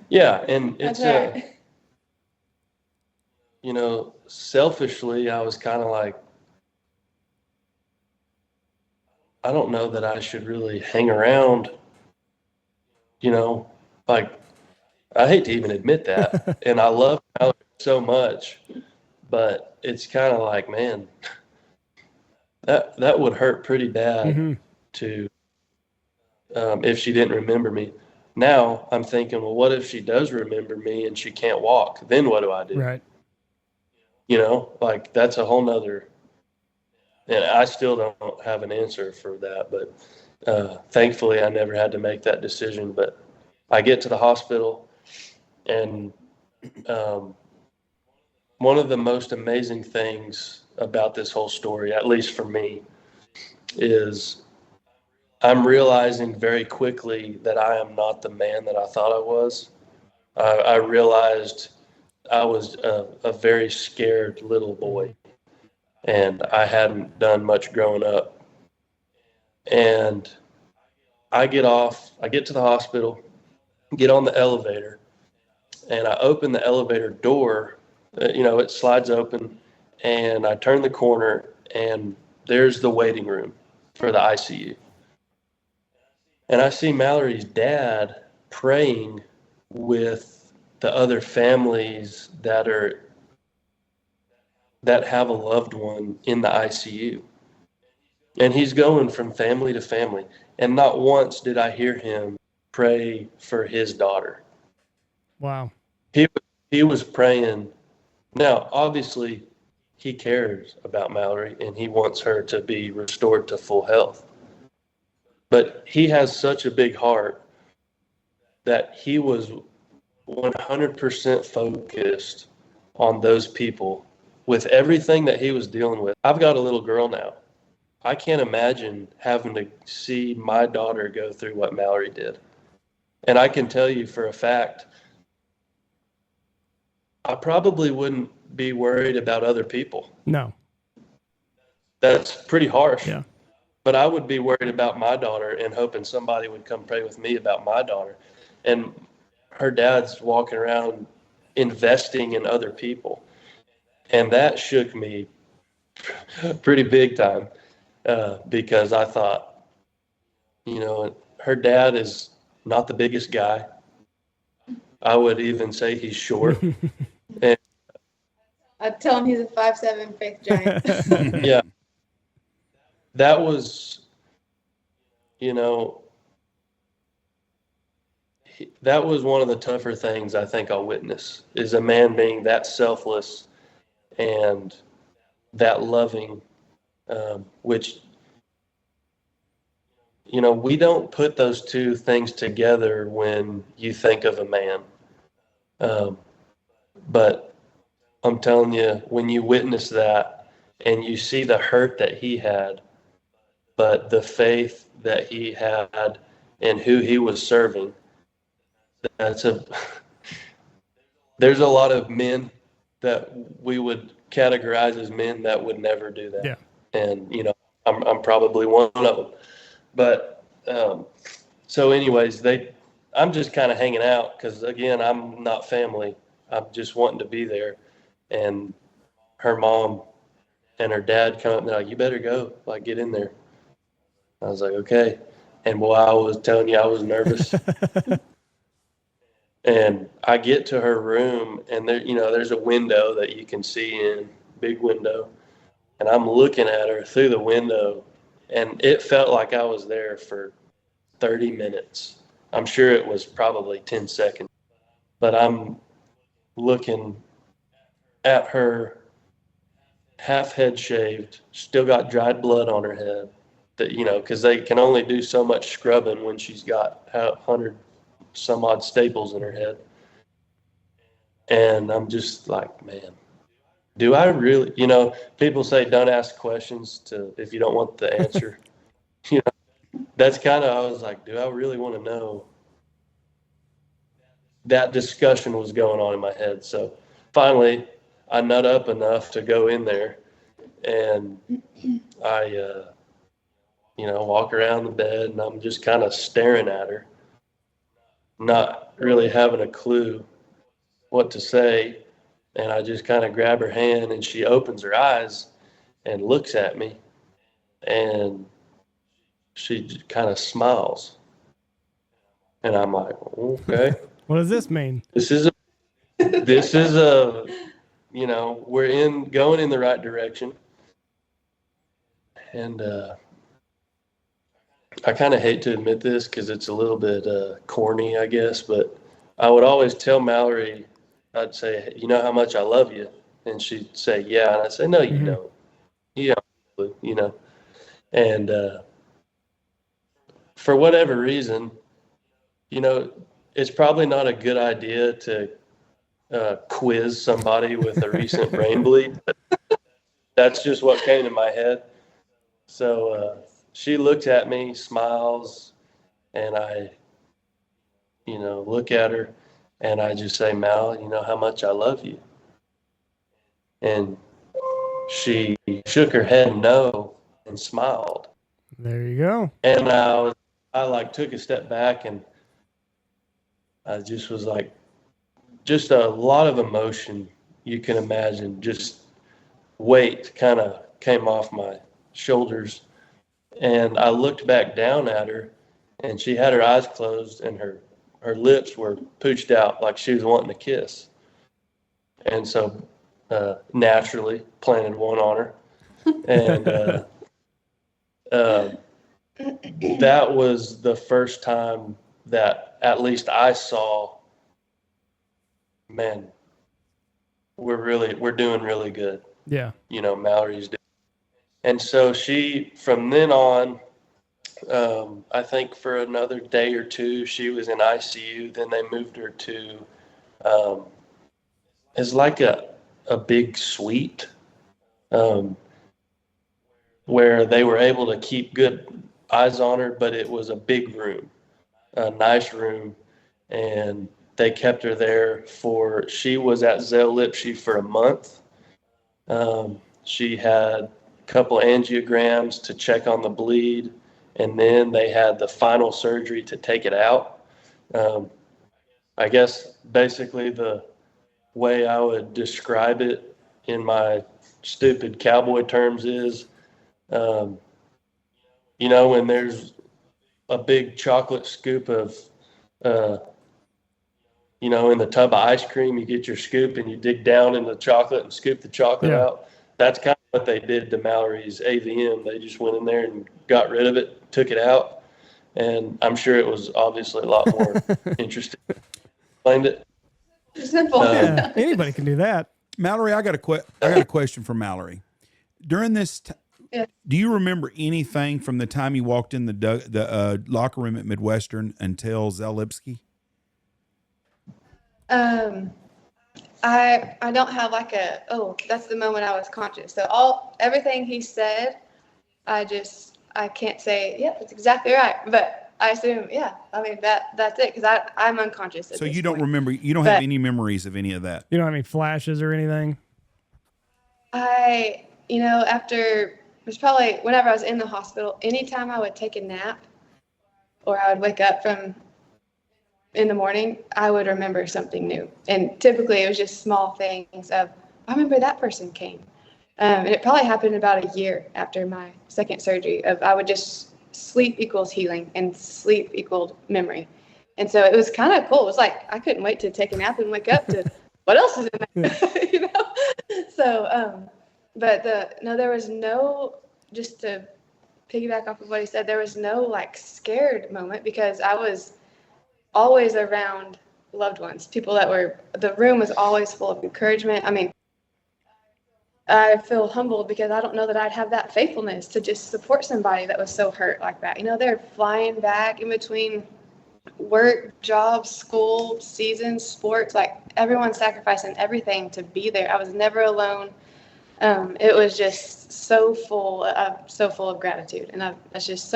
Yeah, and it's That's right. Selfishly, I was kind of like, I don't know that I should really hang around. Like, I hate to even admit that, and I love Mallory so much, but it's kind of like, man, that would hurt pretty bad to if she didn't remember me. Now I'm thinking, well, what if she does remember me and she can't walk? Then what do I do? Right. Like that's a whole nother, and I still don't have an answer for that. But Thankfully, I never had to make that decision. But I get to the hospital, and one of the most amazing things about this whole story, at least for me, is I'm realizing very quickly that I am not the man that I thought I was. I realized I was a very scared little boy, and I hadn't done much growing up. And I get to the hospital, get on the elevator, and I open the elevator door. It slides open, and I turn the corner, and there's the waiting room for the ICU. And I see Mallory's dad praying with the other families that have a loved one in the ICU. And he's going from family to family. And not once did I hear him pray for his daughter. Wow. He was praying. Now, obviously, he cares about Mallory and he wants her to be restored to full health. But he has such a big heart that he was 100% focused on those people with everything that he was dealing with. I've got a little girl now. I can't imagine having to see my daughter go through what Mallory did. And I can tell you for a fact, I probably wouldn't be worried about other people. No. That's pretty harsh. Yeah. But I would be worried about my daughter and hoping somebody would come pray with me about my daughter. And her dad's walking around investing in other people. And that shook me pretty big time because I thought, her dad is not the biggest guy. I would even say he's short. And I'd tell him he's a 5'7" faith giant. yeah, that was, that was one of the tougher things I think I'll witness, is a man being that selfless and that loving, which, we don't put those two things together when you think of a man. But I'm telling you, when you witness that and you see the hurt that he had, but the faith that he had and who he was serving, there's a lot of men that we would categorize as men that would never do that. Yeah. And, I'm probably one of them. But so anyways, I'm just kind of hanging out because, again, I'm not family. I'm just wanting to be there. And her mom and her dad come up and they're like, you better go, get in there. I was like, okay. And boy, I was telling you, I was nervous. And I get to her room and there's a window that you can see in, big window. And I'm looking at her through the window and it felt like I was there for 30 minutes. I'm sure it was probably 10 seconds. But I'm looking at her, half head shaved, still got dried blood on her head. That because they can only do so much scrubbing when she's got 100 some odd staples in her head. And I'm just like, man, do I really, people say don't ask questions if you don't want the answer. That's kind of, I was like, do I really want to know? That discussion was going on in my head. So finally, I nut up enough to go in there, and I, walk around the bed, and I'm just kind of staring at her, not really having a clue what to say. And I just kind of grab her hand, and she opens her eyes and looks at me, and she kind of smiles. And I'm like, okay. What does this mean? This is a, we're going in the right direction. And I kind of hate to admit this because it's a little bit corny, I guess, but I would always tell Mallory, I'd say, you know how much I love you? And she'd say, yeah. And I'd say, no, you don't. You don't, And for whatever reason, it's probably not a good idea to quiz somebody with a recent brain bleed. But that's just what came to my head. So she looks at me, smiles, and I, look at her, and I just say, Mal, you know how much I love you. And she shook her head no and smiled. There you go. And I took a step back, and I just was like, just a lot of emotion you can imagine, just weight kind of came off my shoulders. And I looked back down at her, and she had her eyes closed, and her lips were pooched out like she was wanting to kiss. And so naturally planted one on her. And that was the first time that at least I saw, man, we're doing really good. Yeah. Mallory's doing. And so from then on, I think for another day or two, she was in ICU. Then they moved her to, it's like a big suite, where they were able to keep good eyes on her, but it was a big room, a nice room. And they kept her there she was at Zell Lipsky for a month. She had a couple angiograms to check on the bleed, and then they had the final surgery to take it out. I guess basically the way I would describe it in my stupid cowboy terms is, when there's a big chocolate scoop of, in the tub of ice cream, you get your scoop and you dig down in the chocolate and scoop the chocolate out. That's kind of what they did to Mallory's AVM. They just went in there and got rid of it, took it out. And I'm sure it was obviously a lot more interesting. Explained it. Simple. Anybody can do that. Mallory, I got a question for Mallory. During this, do you remember anything from the time you walked in the locker room at Midwestern until Zell Lipsky? I don't have that's the moment I was conscious. So everything he said, I can't say, yeah, that's exactly right. But I assume, that's it, because I'm unconscious. So you don't remember, you don't have any memories of any of that? You don't have any flashes or anything? After, it was probably whenever I was in the hospital, anytime I would take a nap or I would wake up in the morning, I would remember something new. And typically it was just small things of, I remember that person came. And it probably happened about a year after my second surgery I would just sleep equals healing and sleep equaled memory. And so it was kind of cool. It was like, I couldn't wait to take a nap and wake up to what else is in there, So, there was no, just to piggyback off of what he said, there was no scared moment, because I was always around loved ones, people the room was always full of encouragement. I mean, I feel humbled because I don't know that I'd have that faithfulness to just support somebody that was so hurt like that. They're flying back in between work, jobs, school, seasons, sports, everyone's sacrificing everything to be there. I was never alone. It was just so full of gratitude. And that's just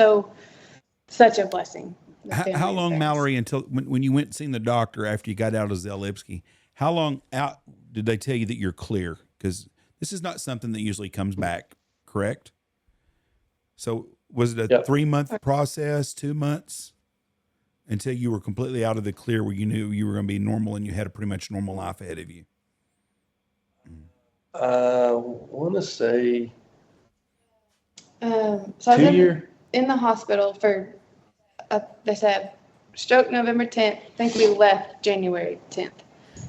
such a blessing. How long, Mallory, until when you went seeing the doctor after you got out of Zell Lipsky, how long out did they tell you that you're clear? Because this is not something that usually comes back, correct? So was it a 3-month process, 2 months, until you were completely out of the clear where you knew you were going to be normal and you had a pretty much normal life ahead of you? I want to say so I was in the hospital for, they said, stroke November 10th. I think we left January 10th.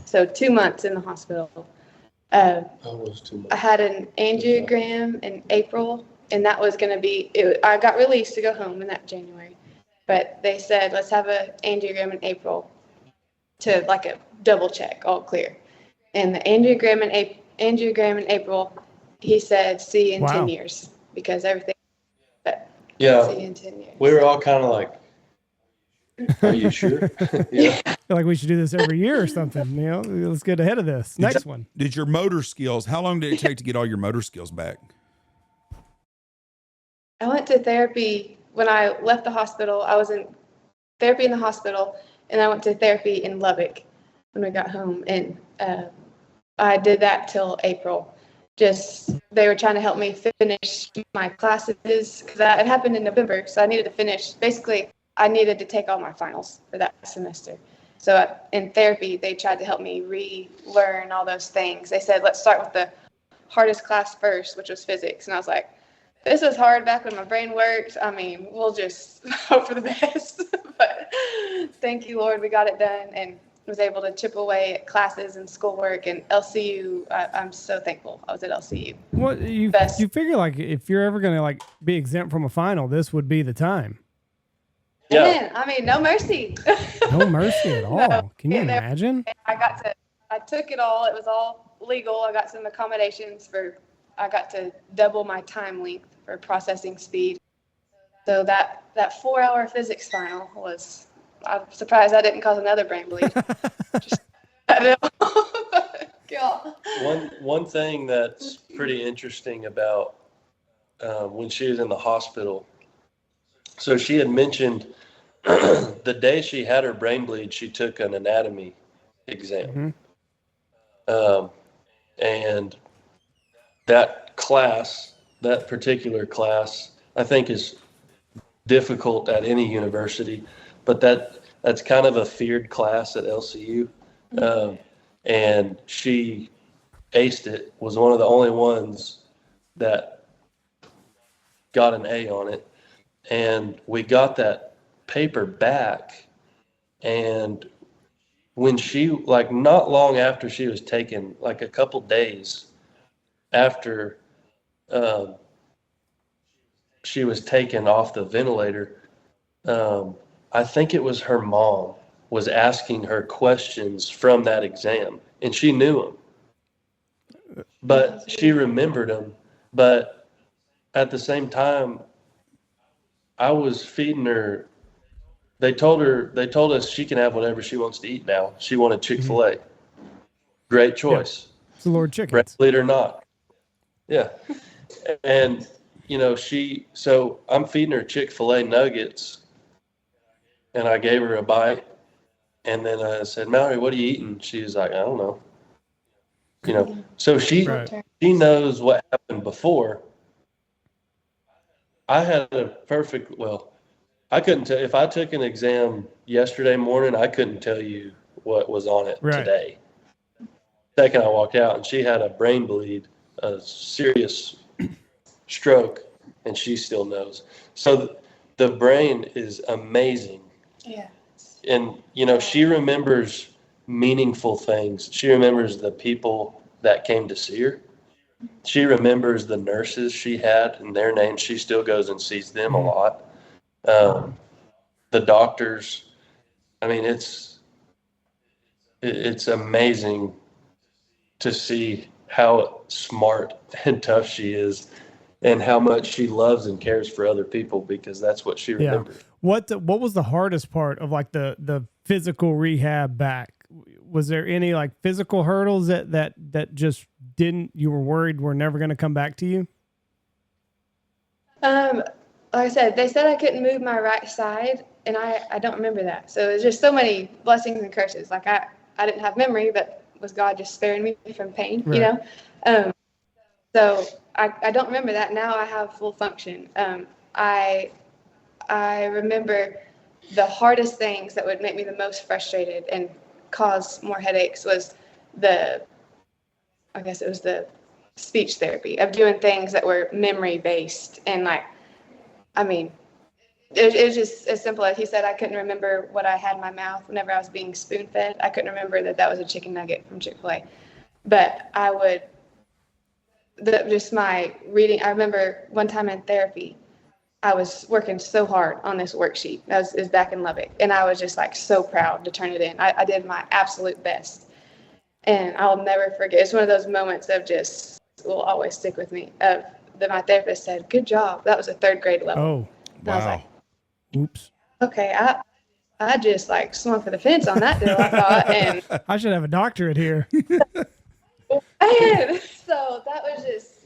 So 2 months in the hospital. I had an angiogram in April, and that was going to be, I got released to go home in that January. But they said, let's have an angiogram in April to a double check, all clear. And the angiogram in April, he said, see in 10 years, because everything. See in 10 years. We were all kind of Are you sure? Yeah. I feel like we should do this every year or something. Let's get ahead of this. Next one. Did your motor skills, how long did it take to get all your motor skills back? I went to therapy when I left the hospital. I was in therapy in the hospital, and I went to therapy in Lubbock when we got home. And I did that till April. They were trying to help me finish my classes because it happened in November. So I needed to finish. Basically, I needed to take all my finals for that semester. So in therapy, they tried to help me relearn all those things. They said, let's start with the hardest class first, which was physics. And I was like, this is hard back when my brain works. I mean, we'll just hope for the best. But thank you, Lord, we got it done and was able to chip away at classes and schoolwork and LCU. I'm so thankful I was at LCU. What you figure, like, if you're ever going to like be exempt from a final, this would be the time. Yeah. Man, I mean, no mercy. No mercy at all. No. Can you imagine? I took it all. It was all legal. I got some accommodations I got to double my time length for processing speed. So that 4-hour physics final I'm surprised that didn't cause another brain bleed. Just, God. One thing that's pretty interesting about when she was in the hospital. So she had mentioned the day she had her brain bleed, she took an anatomy exam. Mm-hmm. And that particular class, I think is difficult at any university, but that's kind of a feared class at LCU. And she aced it, was one of the only ones that got an A on it. And we got that paper back. And when she, like, not long after she was taken, like a couple days after she was taken off the ventilator, I think it was her mom was asking her questions from that exam, and she knew them, but she remembered them. But at the same time, I was feeding her. They told us she can have whatever she wants to eat now. She wanted Chick-fil-A. Great choice. Yeah. It's the Lord Chicken. Brain bleed or not. Yeah. And, so I'm feeding her Chick-fil-A nuggets, and I gave her a bite. And then I said, Mallory, what are you eating? She was like, I don't know. So she knows what happened before. I had I couldn't tell. If I took an exam yesterday morning, I couldn't tell you what was on it today. Second I walked out, and she had a brain bleed, a serious stroke, and she still knows. So the brain is amazing. Yeah. And, she remembers meaningful things. She remembers the people that came to see her. She remembers the nurses she had and their names. She still goes and sees them a lot. The doctors. I mean, it's amazing to see how smart and tough she is and how much she loves and cares for other people, because that's what she remembers. Yeah. What was the hardest part of like the physical rehab back? Was there any like physical hurdles that just you were worried were never going to come back to you? Like I said, they said I couldn't move my right side, and I don't remember that. So there's just so many blessings and curses. Like I didn't have memory, but was God just sparing me from pain, right. So I don't remember that. Now I have full function. I remember the hardest things that would make me the most frustrated and cause more headaches was the speech therapy of doing things that were memory based. And it was just as simple as he said, I couldn't remember what I had in my mouth whenever I was being spoon fed. I couldn't remember that was a chicken nugget from Chick-fil-A, but I would, just my reading. I remember one time in therapy, I was working so hard on this worksheet. It was back in Lubbock, and I was just like so proud to turn it in. I did my absolute best, and I'll never forget. It's one of those moments of just will always stick with me. My therapist said, "Good job." That was a third grade level. Oh, and I was like, oops. Okay, I just like swung for the fence on that deal, I thought. And I should have a doctorate here. man, so that was just,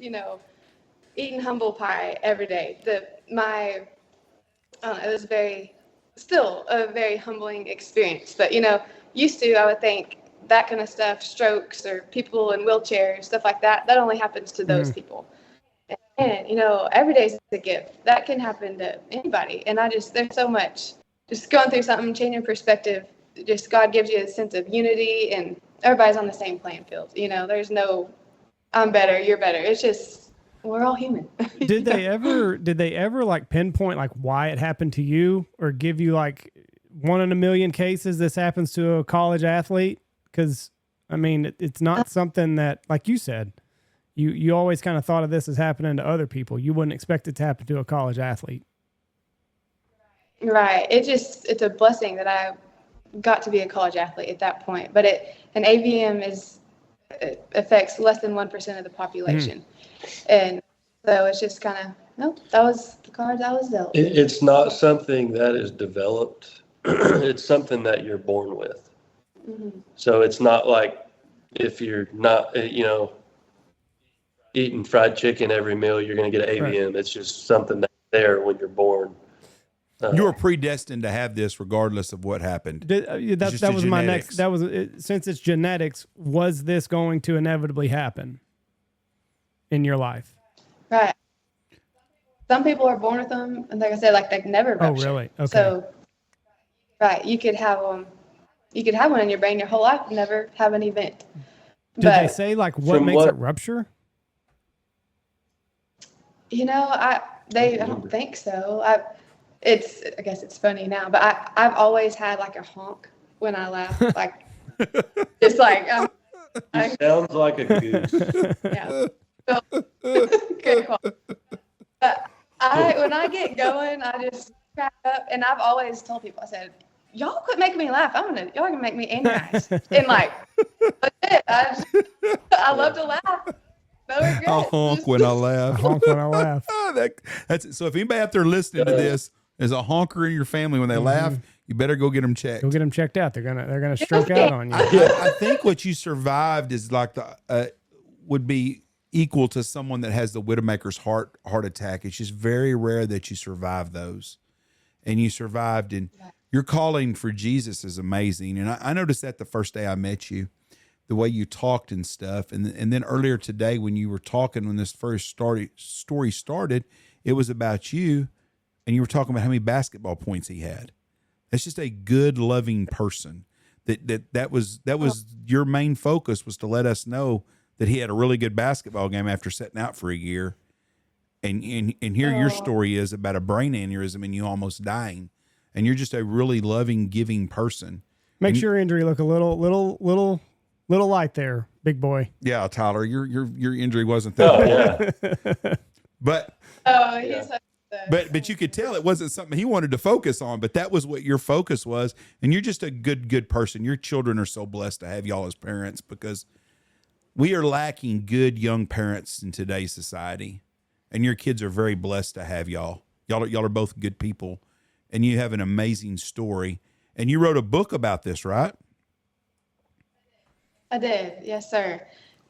eating humble pie every day. It was still a very humbling experience. But, used to, I would think that kind of stuff, strokes or people in wheelchairs, stuff like that, that only happens to those people. And, every day's a gift. That can happen to anybody. And there's so much, just going through something, changing perspective, just God gives you a sense of unity and everybody's on the same playing field. There's no, I'm better, you're better. It's just, we're all human. Did they ever like pinpoint like why it happened to you, or give you like 1 in a million cases this happens to a college athlete? Because I mean, it's not something that, like you said, you always kind of thought of this as happening to other people. You wouldn't expect it to happen to a college athlete. Right. It's a blessing that I got to be a college athlete at that point. But an AVM it affects less than 1% of the population. And so it's just kind of, nope, that was the cards I was dealt. It's not something that is developed. It's something that you're born with. Mm-hmm. So it's not like if you're not, eating fried chicken every meal, you're going to get an AVM. Right. It's just something that's there when you're born. You were predestined to have this regardless of what happened. That was my next. That was since it's genetics. Was this going to inevitably happen in your life? Right. Some people are born with them, and like I said, like they never rupture. Oh, really? Okay. So, right, you could have them. You could have one in your brain your whole life and never have an event. Did they say like what makes it rupture? I don't think so. I guess it's funny now, but I've always had like a honk when I laugh, like just like sounds like a goose. Yeah. So, good call. But when I get going, I just crack up, and I've always told people, I said, y'all quit making me laugh. Y'all gonna make me angry. And like, I love to laugh. No regrets. I'll honk when I laugh. Honk when I laugh. That's it. So if anybody out there listening to this is a honker in your family when they laugh, you better go get them checked. Go get them checked out. They're gonna stroke out on you. I think what you survived is like would be equal to someone that has the Widowmaker's heart attack. It's just very rare that you survive those, and you survived. And your calling for Jesus is amazing. And I noticed that the first day I met you, the way you talked and stuff. And then earlier today when you were talking, when this first story started, it was about you, and you were talking about how many basketball points he had. That's just a good, loving person. That was your main focus, was to let us know that he had a really good basketball game after setting out for a year. And here your story is about a brain aneurysm and you almost dying. And you're just a really loving, giving person. Makes your injury look a little light there, big boy. Yeah, Tyler, your injury wasn't that bad. But but you could tell it wasn't something he wanted to focus on, but that was what your focus was. And you're just a good person. Your children are so blessed to have y'all as parents, because we are lacking good young parents in today's society. And your kids are very blessed to have y'all. Y'all are both good people, and you have an amazing story. And you wrote a book about this, right? I did. Yes, sir.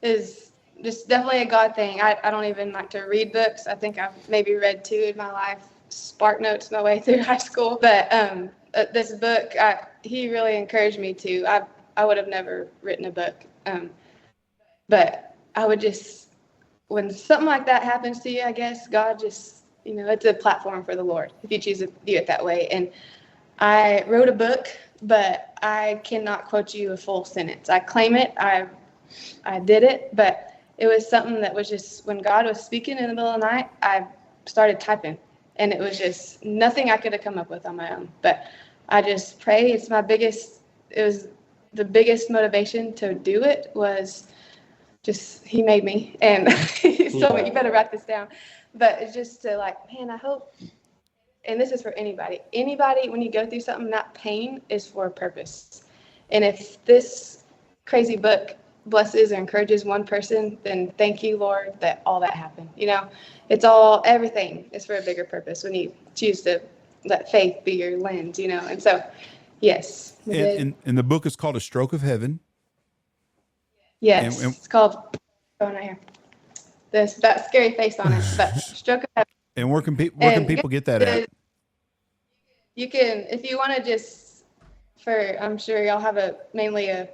It's just definitely a God thing. I don't even like to read books. I think I've maybe read 2 in my life, Spark Notes my way through high school. But this book, he really encouraged me to. I would have never written a book. But I would just, when something like that happens to you, I guess God just, it's a platform for the Lord if you choose to view it that way. And I wrote a book, but I cannot quote you a full sentence. I claim it. I did it, but it was something that was just, when God was speaking in the middle of the night, I started typing, and it was just nothing I could have come up with on my own. But I just pray. It was the biggest motivation to do it was just, he made me, and he told me, you better write this down. But it's just to like, man, I hope, and this is for anybody, when you go through something, that pain is for a purpose. And if this crazy book blesses or encourages one person, then thank you, Lord, that all that happened. It's everything is for a bigger purpose when you choose to let faith be your lens, and so, Yes, we did. And the book is called A Stroke of Heaven. Yes, and- it's called, going right here. That scary face on it, but Stroke of Heaven. And where can people get that at? You can, if you want to just, I'm sure y'all have mainly a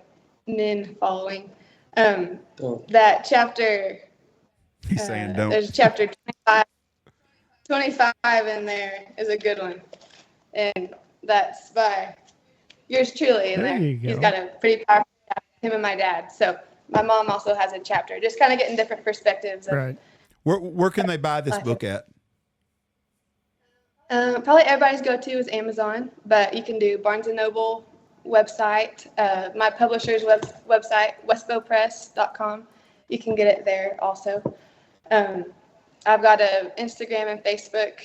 men following. That chapter, He's saying don't. there's chapter 25 in there is a good one. And that's by yours truly in there. He's got a pretty powerful chapter, him and my dad. So my mom also has a chapter, just kind of getting different perspectives. Right. Where can they buy this book at? Probably everybody's go-to is Amazon, but you can do Barnes & Noble website, my publisher's website, westbowpress.com. You can get it there also. I've got an Instagram and Facebook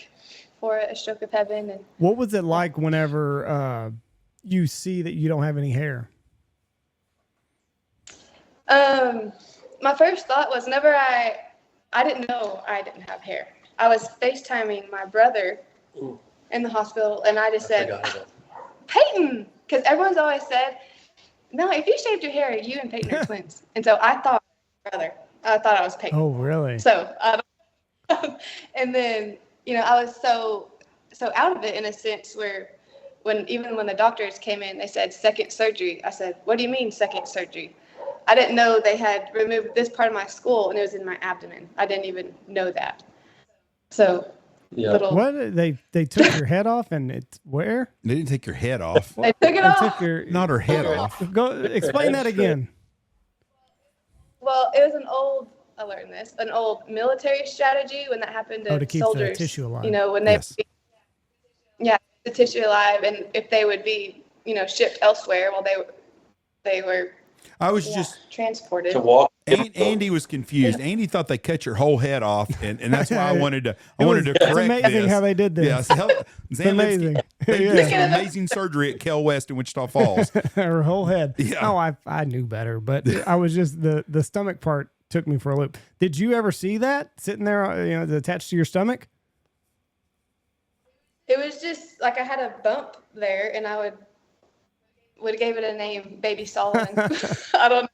for A Stroke of Heaven. And what was it like whenever you see that you don't have any hair? My first thought was whenever I didn't know I didn't have hair. I was FaceTiming my brother in the hospital, and I just said, Peyton, because everyone's always said, no, if you shaved your hair, you and Peyton are twins. And so I thought I was Peyton. Oh, really? So, and then, I was so out of it in a sense where when the doctors came in, they said second surgery. I said, what do you mean second surgery? I didn't know they had removed this part of my skull and it was in my abdomen. I didn't even know that. So, what? They took your head off and it's where? They didn't take your head off. They took it off. Not her head off. Go explain that again. Well, it was an old military strategy when that happened to keep soldiers. the tissue alive. When they, the tissue alive, and if they would be, shipped elsewhere while they were. I was just transported to walk. Andy was confused. Andy thought they cut your whole head off, and that's why I wanted to correct it's amazing this. how they did this. Yeah, it's amazing. They did some amazing surgery at Kel West in Wichita Falls. Her whole head. Yeah. Oh, I knew better, but I was just the stomach part took me for a loop. Did you ever see that sitting there, attached to your stomach? It was just like I had a bump there, and I would gave it a name, Baby Solomon. I don't know.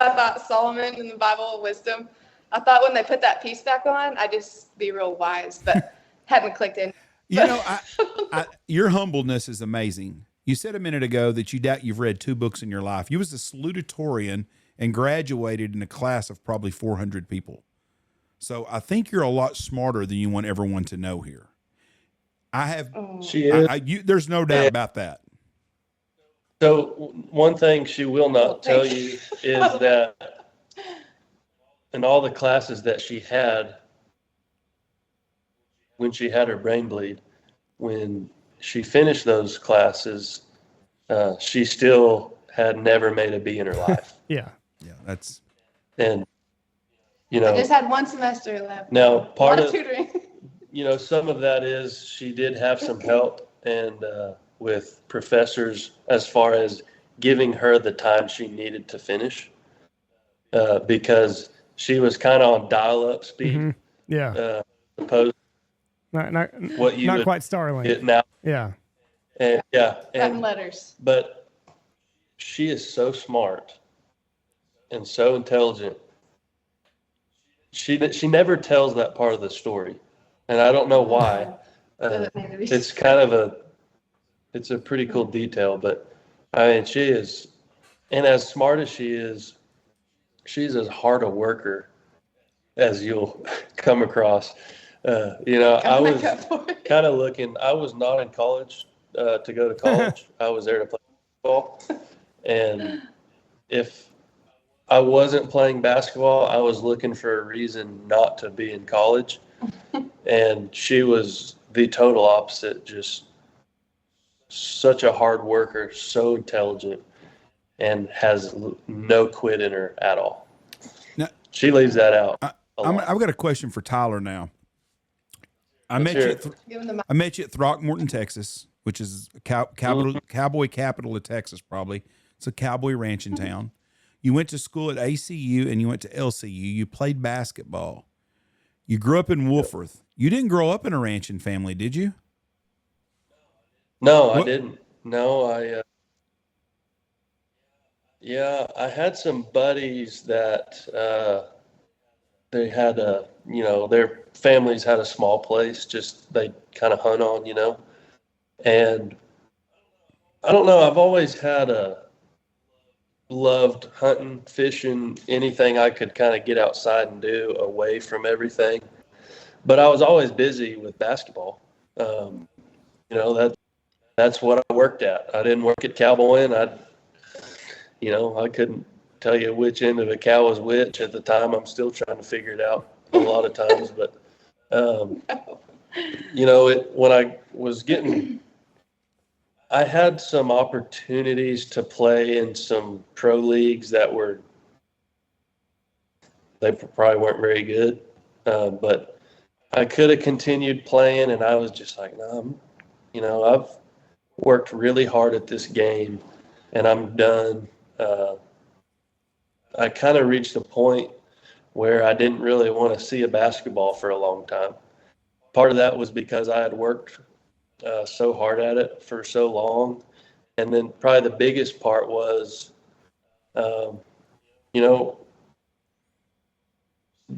I thought Solomon in the Bible, wisdom. I thought when they put that piece back on, I'd just be real wise, but hadn't clicked in. Your humbleness is amazing. You said a minute ago that you've read 2 books in your life. You was a salutatorian and graduated in a class of probably 400 people. So I think you're a lot smarter than you want everyone to know here. She is. There's no doubt about that. So one thing she will not tell you is that in all the classes that she had, when she had her brain bleed, when she finished those classes, she still had never made a B in her life. Yeah. That's. And, I just had 1 semester left. Now, part of tutoring. Some of that is she did have some help and with professors as far as giving her the time she needed to finish because she was kind of on dial-up speed. Mm-hmm. Yeah. Opposed not what you not quite Starlink. now. Yeah. And Writing letters. But she is so smart and so intelligent. She never tells that part of the story, and I don't know why. It's kind of it's a pretty cool detail, but I mean, she is, and as smart as she is, she's as hard a worker as you'll come across. I was kind of looking. I was not in college to go to college. I was there to play basketball, and if I wasn't playing basketball, I was looking for a reason not to be in college. And she was the total opposite, just such a hard worker, so intelligent, and has no quit in her at all. Now, she leaves that out. I've got a question for Tyler now. I met you at Throckmorton, Texas, which is cowboy capital of Texas, probably. It's a cowboy ranch in town. You went to school at ACU and you went to LCU. You played basketball. You grew up in Wolforth. You didn't grow up in a ranching family, did you? No, I didn't. No, Yeah, I had some buddies that they had their families had a small place, just they kind of hunt on, and I don't know, I've always had loved hunting, fishing, anything I could kind of get outside and do away from everything. But I was always busy with basketball. Um, that's what I worked at. I didn't work at cowboying. I couldn't tell you which end of a cow was which at the time. I'm still trying to figure it out a lot of times. But when I was I had some opportunities to play in some pro leagues they probably weren't very good, but I could have continued playing, and I was just like, no, I've worked really hard at this game, and I'm done. I kind of reached a point where I didn't really want to see a basketball for a long time. Part of that was because I had worked so hard at it for so long. And then probably the biggest part was,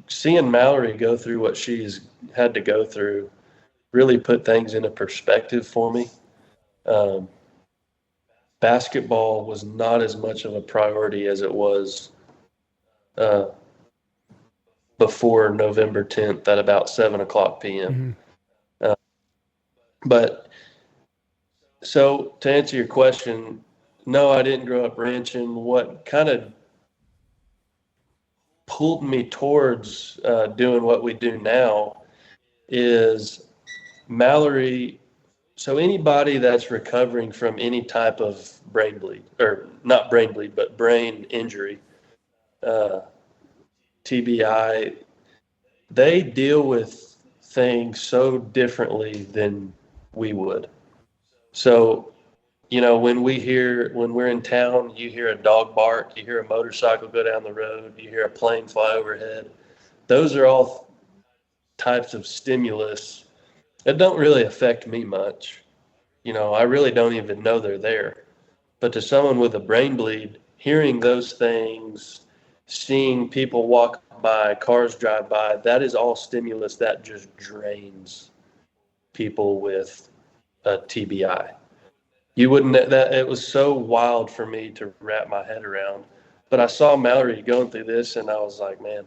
seeing Malori go through what she's had to go through really put things into perspective for me. Basketball was not as much of a priority as it was before November 10th at about 7:00 p.m. Mm-hmm. But so to answer your question, no, I didn't grow up ranching. What kind of pulled me towards doing what we do now is Malori. So anybody that's recovering from any type of brain bleed, or not brain bleed, but brain injury, TBI, they deal with things so differently than we would. So, when we're in town, you hear a dog bark, you hear a motorcycle go down the road, you hear a plane fly overhead. Those are all types of stimulus that don't really affect me much. I really don't even know they're there. But to someone with a brain bleed, hearing those things, seeing people walk by, cars drive by, that is all stimulus that just drains people with a TBI. You wouldn't, that it was so wild for me to wrap my head around. But I saw Malori going through this, and I was like, man,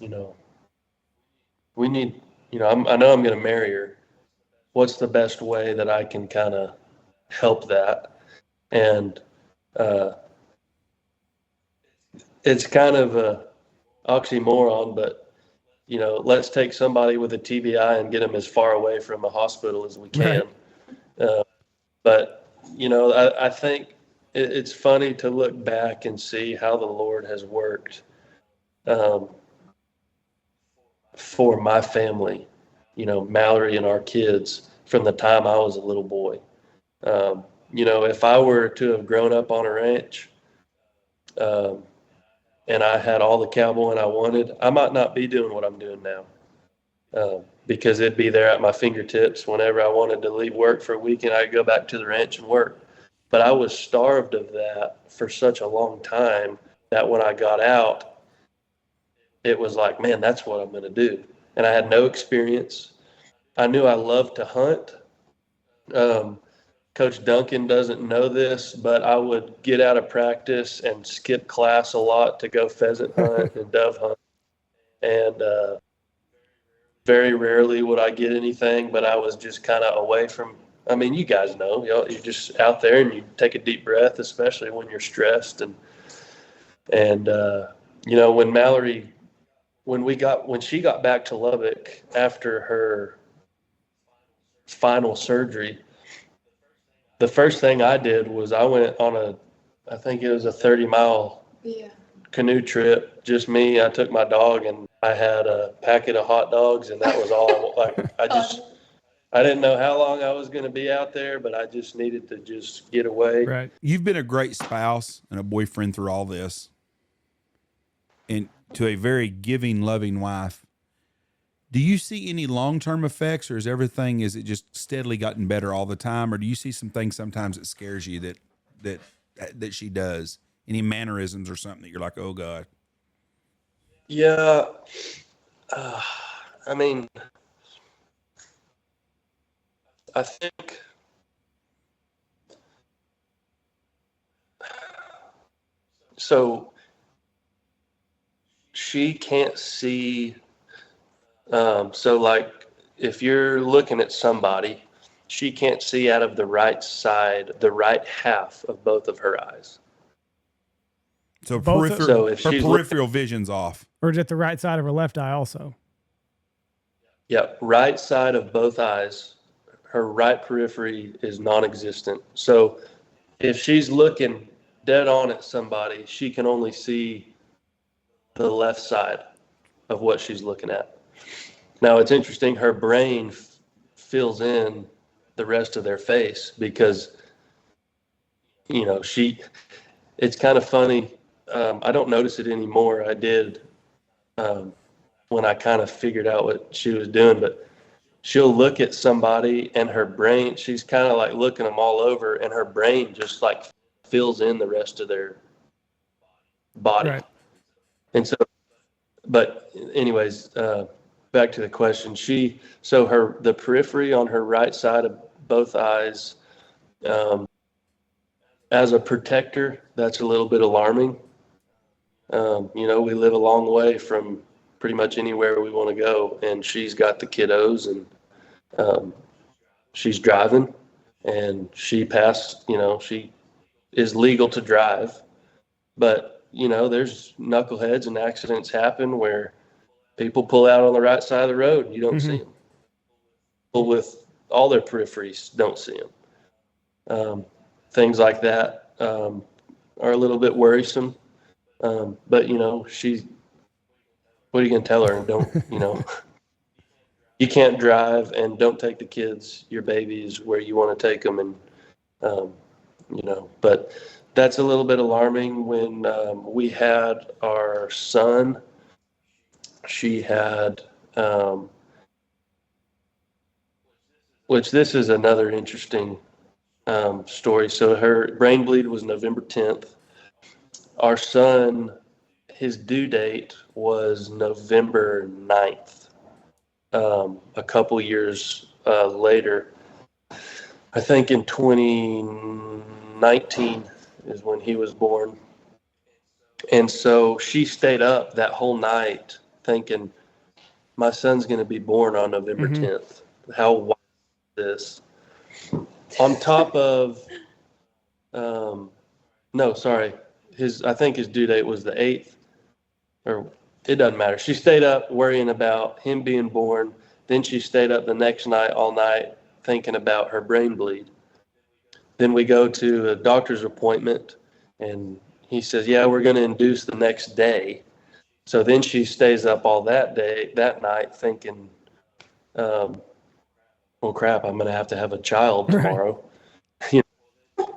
we need, I know I'm going to marry her. What's the best way that I can kind of help that? And it's kind of a oxymoron, but let's take somebody with a TBI and get them as far away from a hospital as we can. Right. But I think it's funny to look back and see how the Lord has worked for my family, Malori and our kids from the time I was a little boy. If I were to have grown up on a ranch, and I had all the cowboying I wanted, I might not be doing what I'm doing now, because it'd be there at my fingertips. Whenever I wanted to leave work for a weekend, I'd go back to the ranch and work. But I was starved of that for such a long time that when I got out, it was like, man, that's what I'm going to do. And I had no experience. I knew I loved to hunt. Coach Duncan doesn't know this, but I would get out of practice and skip class a lot to go pheasant hunt and dove hunt. And very rarely would I get anything, but I was just kind of away from, you guys know, you're just out there and you take a deep breath, especially when you're stressed. And when Malori, when she got back to Lubbock after her final surgery, the first thing I did was I went on I think it was a 30-mile canoe trip, just me. I took my dog and I had a packet of hot dogs, and that was all. I didn't know how long I was going to be out there, but I just needed to just get away. Right. You've been a great spouse and a boyfriend through all this, and to a very giving, loving wife. Do you see any long-term effects, or is it just steadily gotten better all the time? Or do you see some things sometimes that scares you that she does? any mannerisms or something that you're like, oh God? Yeah. I mean, I think so. She can't see. So like if you're looking at somebody, she can't see out of the right side, the right half of both of her eyes. So Both So if her she's peripheral vision's off. Or is it the right side of her left eye also? yeah, right side of both eyes, her right periphery is non-existent. So if she's looking dead on at somebody, she can only see the left side of what she's looking at. Now it's interesting, her brain fills in the rest of their face because, you know, it's kind of funny. I don't notice it anymore. I did when I kind of figured out what she was doing, but she'll look at somebody and her brain, she's kind of like looking them all over, and her brain just like fills in the rest of their body. Right. And so, but anyways, back to the question. The periphery on her right side of both eyes, as a protector, that's a little bit alarming. You know, we live a long way from pretty much anywhere we want to go, and she's got the kiddos, and she's driving, and she passed, you know, she is legal to drive, but, you know, there's knuckleheads and accidents happen where people pull out on the right side of the road and you don't see them. People with all their peripheries don't see them. Things like that are a little bit worrisome. But, you know, what are you going to tell her? Don't, you know, you can't drive, and don't take the kids, your babies, where you want to take them. And, you know, but that's a little bit alarming. When we had our son, she had, which this is another interesting story. So her brain bleed was November 10th. Our son, his due date was November 9th. A couple years later, I think in 2019 is when he was born. And so she stayed up that whole night thinking, my son's going to be born on November 10th. How wild is this? On top of, no, sorry. I think his due date was the 8th, or it doesn't matter. She stayed up worrying about him being born. Then she stayed up the next night, all night, thinking about her brain bleed. Then we go to a doctor's appointment, and he says, yeah, we're going to induce the next day. So then she stays up all that night thinking, well, crap, I'm going to have a child tomorrow. Right.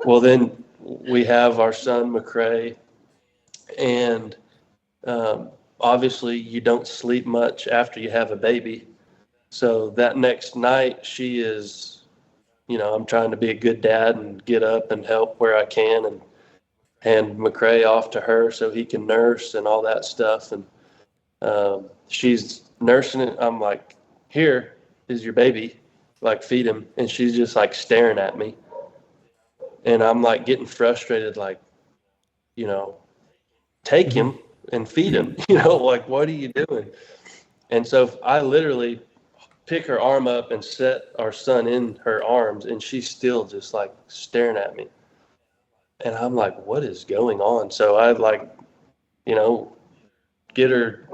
Well, then we have our son, McCrae, and obviously you don't sleep much after you have a baby. So that next night she is, you know, I'm trying to be a good dad and get up and help where I can and hand McCrae off to her so he can nurse and all that stuff. And she's nursing it. I'm like, here is your baby, like feed him. And she's just like staring at me. And I'm like getting frustrated, like, you know, take him and feed him, you know, like, what are you doing? And so I literally pick her arm up and set our son in her arms, and she's still just like staring at me. And I'm like, what is going on? So I like, you know, get her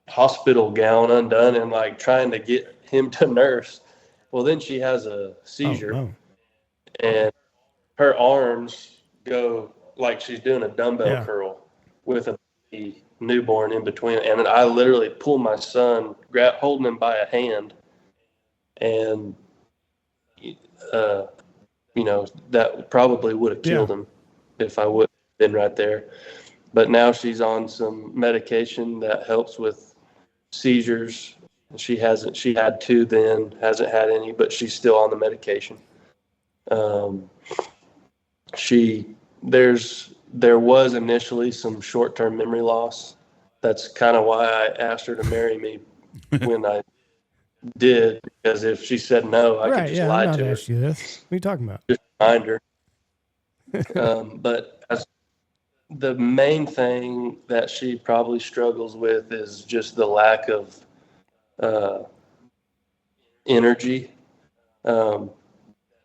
hospital gown undone and like trying to get him to nurse. Well, then she has a seizure. Oh, no. And her arms go like she's doing a dumbbell curl with a newborn in between. And I literally pull my son, holding him by a hand. And, you know, that probably would have killed him if I would have been right there. But now she's on some medication that helps with seizures. She had 2 then, hasn't had any, but she's still on the medication. She there was initially some short-term memory loss. That's kind of why I asked her to marry me when I did, because if she said no, I could just lie to her. Ask you this. What are you talking about? Just remind her. But the main thing that she probably struggles with is just the lack of energy.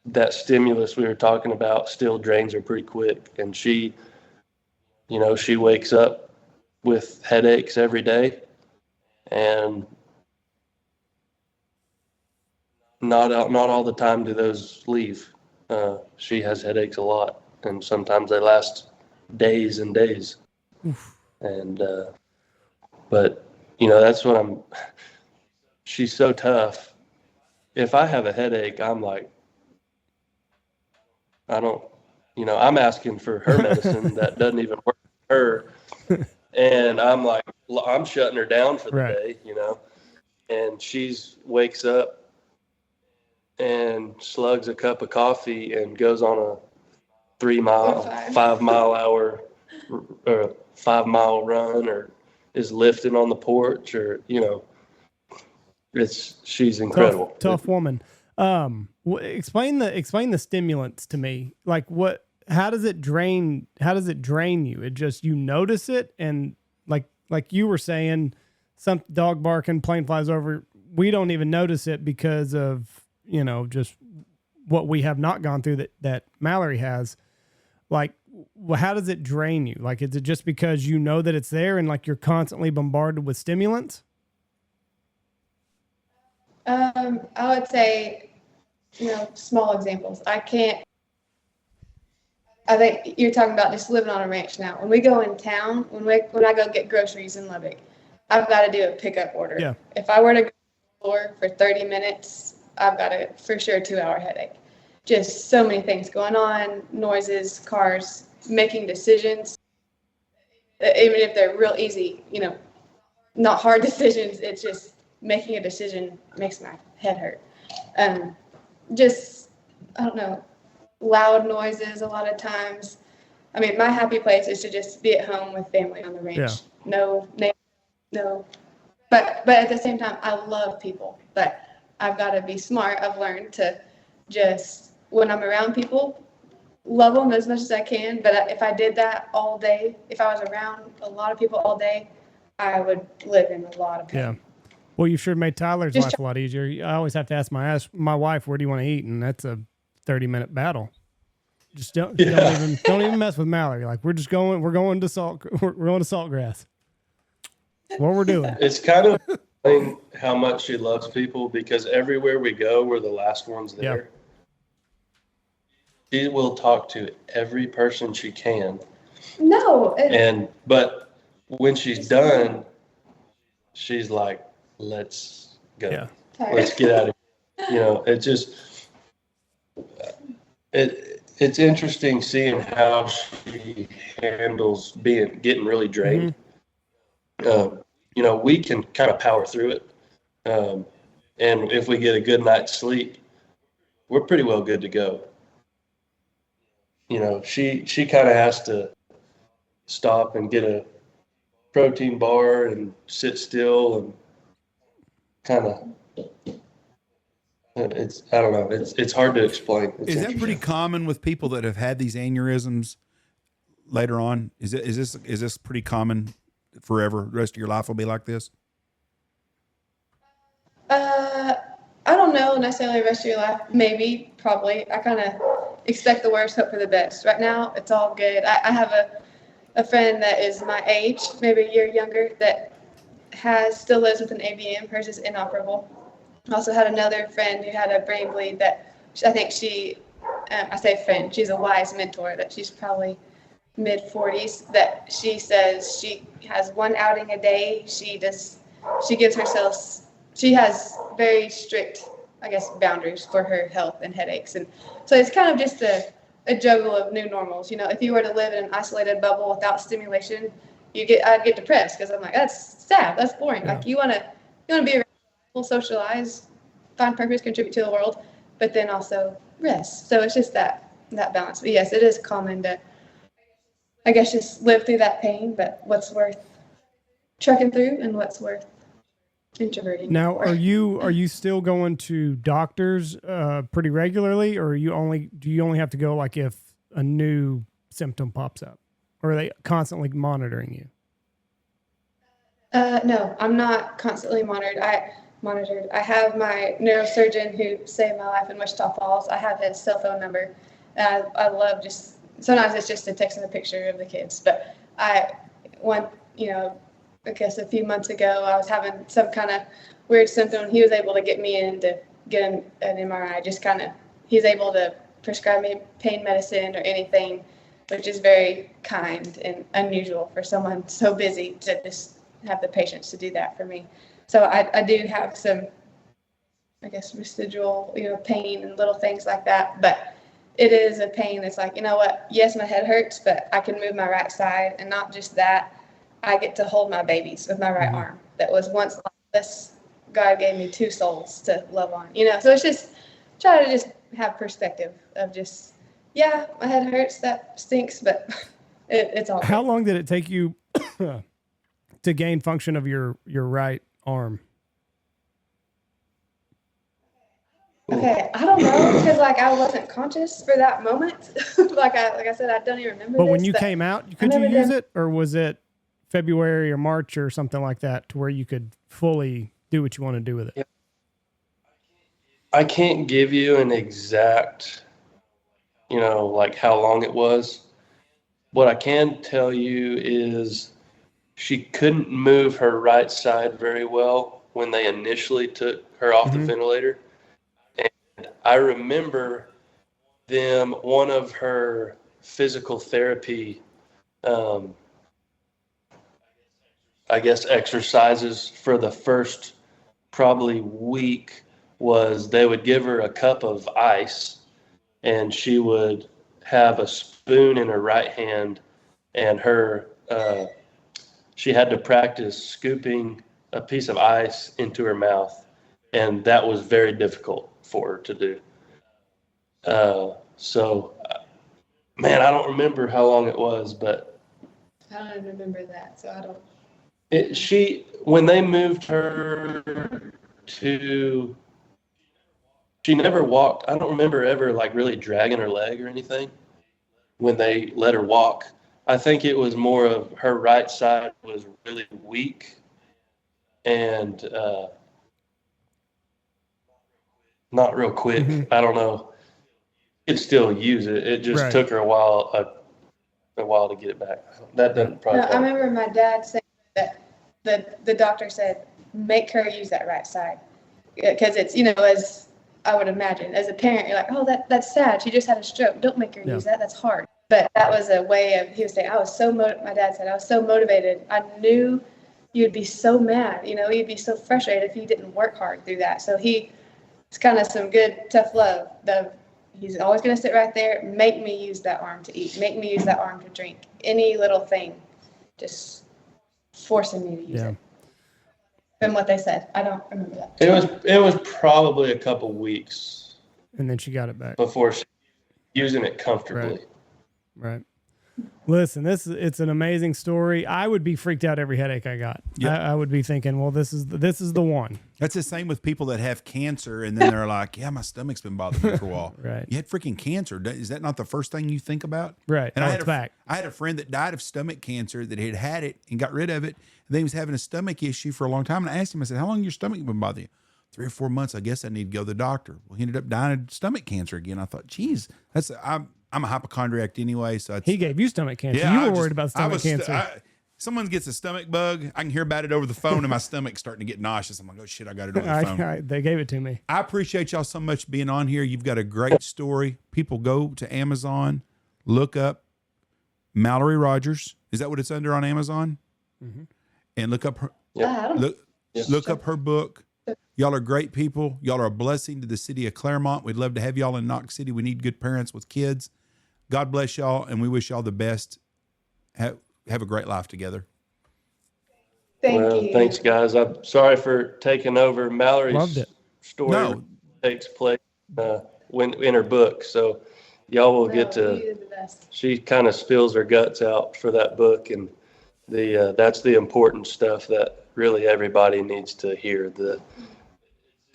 That stimulus we were talking about still drains her pretty quick, and she wakes up with headaches every day, and not all the time do those leave. She has headaches a lot, and sometimes they last days and days. Oof. And but that's what she's so tough. If I have a headache, I'm like, I'm asking for her medicine that doesn't even work for her. And I'm like, I'm shutting her down for the day, and she's wakes up and slugs a cup of coffee and goes on a 5 mile hour or 5 mile run, or is lifting on the porch, or she's incredible. Tough woman. Explain the stimulants to me. Like how does it drain you? It just, you notice it, and like you were saying, some dog barking, plane flies over, we don't even notice it because of just what we have not gone through that Mallory has. Like, how does it drain you? Like, is it just because you know that it's there and like you're constantly bombarded with stimulants? I would say, small examples. I think you're talking about just living on a ranch now. When we go in town, when I go get groceries in Lubbock, I've got to do a pickup order. Yeah. If I were to go to the store for 30 minutes, I've got a for sure 2-hour headache. Just so many things going on, noises, cars, making decisions. Even if they're real easy, not hard decisions, it's just making a decision makes my head hurt. Just, I don't know, loud noises a lot of times. I mean, my happy place is to just be at home with family on the ranch. Yeah. No. But at the same time, I love people, but I've got to be smart. I've learned to just, when I'm around people, love them as much as I can. But if I did that all day, if I was around a lot of people all day, I would live in a lot of pain. Yeah. Well, you sure made Tyler's life a lot easier. I always have to ask my wife, where do you want to eat? And that's a 30-minute battle. Just don't even mess with Mallory. Like, we're going to Saltgrass. What we're doing. It's kind of funny how much she loves people, because everywhere we go, we're the last ones there. Yep. She will talk to every person she can. No. But when she's done, she's like, let's go. Yeah. Let's get out of here. It just, it's interesting seeing how she handles getting really drained. We can kind of power through it. And if we get a good night's sleep, we're pretty well good to go. She kind of has to stop and get a protein bar and sit still and kind of, I don't know. It's hard to explain. Is that pretty common with people that have had these aneurysms later on? Is this pretty common forever? The rest of your life will be like this? I don't know necessarily the rest of your life. Maybe, probably. I kind of expect the worst, hope for the best. Right now, it's all good. I have a friend that is my age, maybe a year younger, that still lives with an AVM. Hers is inoperable. I also had another friend who had a brain bleed that I think I say friend, she's a wise mentor, that she's probably mid-40s, that she says she has one outing a day. She has very strict, I guess, boundaries for her health and headaches. And so it's kind of just a juggle of new normals. If you were to live in an isolated bubble without stimulation, I'd get depressed, because I'm like, that's sad, that's boring. Yeah. Like, you want to be around, socialize, find purpose, contribute to the world, but then also rest. So it's just that balance. But yes, it is common to I guess, just live through that pain, but what's worth trucking through and what's worth introverting. Now, are you still going to doctors pretty regularly, or do you only have to go like if a new symptom pops up, or are they constantly monitoring you? No, I'm not constantly monitored. I have my neurosurgeon who saved my life in Wichita Falls. I have his cell phone number. I love just, sometimes it's just a text and a picture of the kids. But I guess a few months ago, I was having some kind of weird symptom. He was able to get me in to get an MRI. He's able to prescribe me pain medicine or anything, which is very kind and unusual for someone so busy to just have the patience to do that for me. So I do have some, I guess, residual, pain and little things like that. But it is a pain that's like, you know what? Yes, my head hurts, but I can move my right side. And not just that, I get to hold my babies with my right arm. That was once like this. God gave me two souls to love on, So it's just try to just have perspective of just, yeah, my head hurts. That stinks, but it's all. How long did it take you to gain function of your right arm? Okay, I don't know, because I wasn't conscious for that moment. like I said, I don't even remember. But when you came out, could you use it, or was it February or March or something like that, to where you could fully do what you want to do with it? Yeah. I can't give you an exact, like how long it was. What I can tell you is she couldn't move her right side very well when they initially took her off the ventilator. And I remember one of her physical therapy, exercises for the first probably week was they would give her a cup of ice, and she would have a spoon in her right hand, and she had to practice scooping a piece of ice into her mouth, and that was very difficult for her to do. Man, I don't remember how long it was, but I don't remember that, so I don't. When they moved her to, she never walked. I don't remember ever really dragging her leg or anything when they let her walk. I think it was more of her right side was really weak and not real quick. I don't know. Could still use it. It just took her a while to get it back. That doesn't probably. No, I remember my dad saying that the doctor said, make her use that right side, because it's, as I would imagine as a parent, you're like, oh, that's sad. She just had a stroke. Don't make her use that. That's hard. But that was a way of, he was saying, my dad said, I was so motivated. I knew you'd be so mad, you'd be so frustrated if you didn't work hard through that. So it's kind of some good, tough love. He's always going to sit right there. Make me use that arm to eat. Make me use that arm to drink. Any little thing, just forcing me to use it. From what they said, I don't remember that. It was probably a couple weeks, and then she got it back before she using it comfortably. Right. Listen, it's an amazing story. I would be freaked out every headache I got. Yep. I would be thinking, well, this is the one. That's the same with people that have cancer, and then they're like, yeah, my stomach's been bothering me for a while. Right. You had freaking cancer. Is that not the first thing you think about? Right. And I had a friend that died of stomach cancer that had it and got rid of it. And then he was having a stomach issue for a long time. And I asked him, I said, how long has your stomach been bothering you? 3 or 4 months. I guess I need to go to the doctor. Well, he ended up dying of stomach cancer again. I thought, geez, I'm a hypochondriac anyway. So he gave you stomach cancer. Yeah, you were worried about stomach cancer. Someone gets a stomach bug. I can hear about it over the phone, and my stomach's starting to get nauseous. I'm like, oh shit, I got it over the phone. They gave it to me. I appreciate y'all so much being on here. You've got a great story. People, go to Amazon, look up Malori Rogers. Is that what it's under on Amazon? Mm-hmm. And look up her. Look up her book. Y'all are great people. Y'all are a blessing to the city of Claremont. We'd love to have y'all in Knox City. We need good parents with kids. God bless y'all, and we wish y'all the best. Have a great life together. Thank you. Thanks, guys. I'm sorry for taking over. Mallory's story No. takes place in her book, so y'all will So get to. you did the best. She kind of spills her guts out for that book, and that's the important stuff that really everybody needs to hear.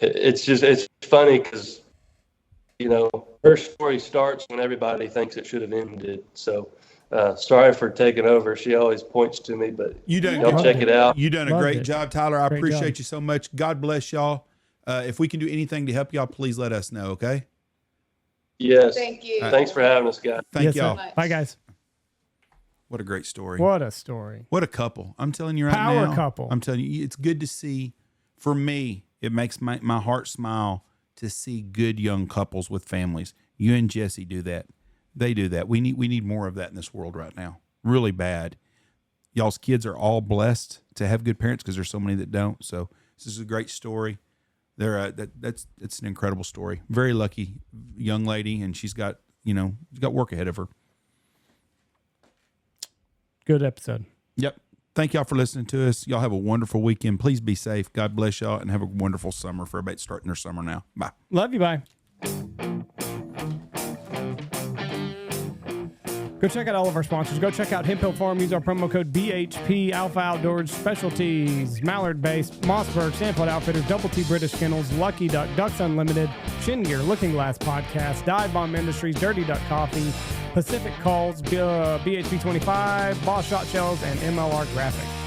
It's funny because her story starts when everybody thinks it should have ended. So sorry for taking over. She always points to me, but y'all check it out. You done a great job, Tyler. I Great appreciate job. you so much. God bless y'all. If we can do anything to help y'all, please let us know. Okay. Yes. Thank you. Thanks for having us, guys. Thank Yes, sir. y'all. Bye, guys. What a great story. What a story. What a couple. I'm telling you right now. Power couple. I'm telling you, it's good to see. For me, it makes my heart smile to see good young couples with families. You and Jesse do that. They do that. We need more of that in this world right now. Really bad. Y'all's kids are all blessed to have good parents because there's so many that don't. So this is a great story. It's an incredible story. Very lucky young lady, and she's got work ahead of her. Good episode. Yep. Thank y'all for listening to us. Y'all have a wonderful weekend. Please be safe. God bless y'all, and have a wonderful summer for everybody starting their summer now. Bye. Love you. Bye. Go check out all of our sponsors. Go check out Hemp Hill Farm. Use our promo code BHP. Alpha Outdoors Specialties, Mallard Base, Mossberg, Stanfield Outfitters, Double T British Kennels, Lucky Duck, Ducks Unlimited, Shin Gear, Looking Glass Podcast, Dive Bomb Industries, Dirty Duck Coffee, Pacific Calls, BHP 25, Boss Shot Shells, and MLR Graphics.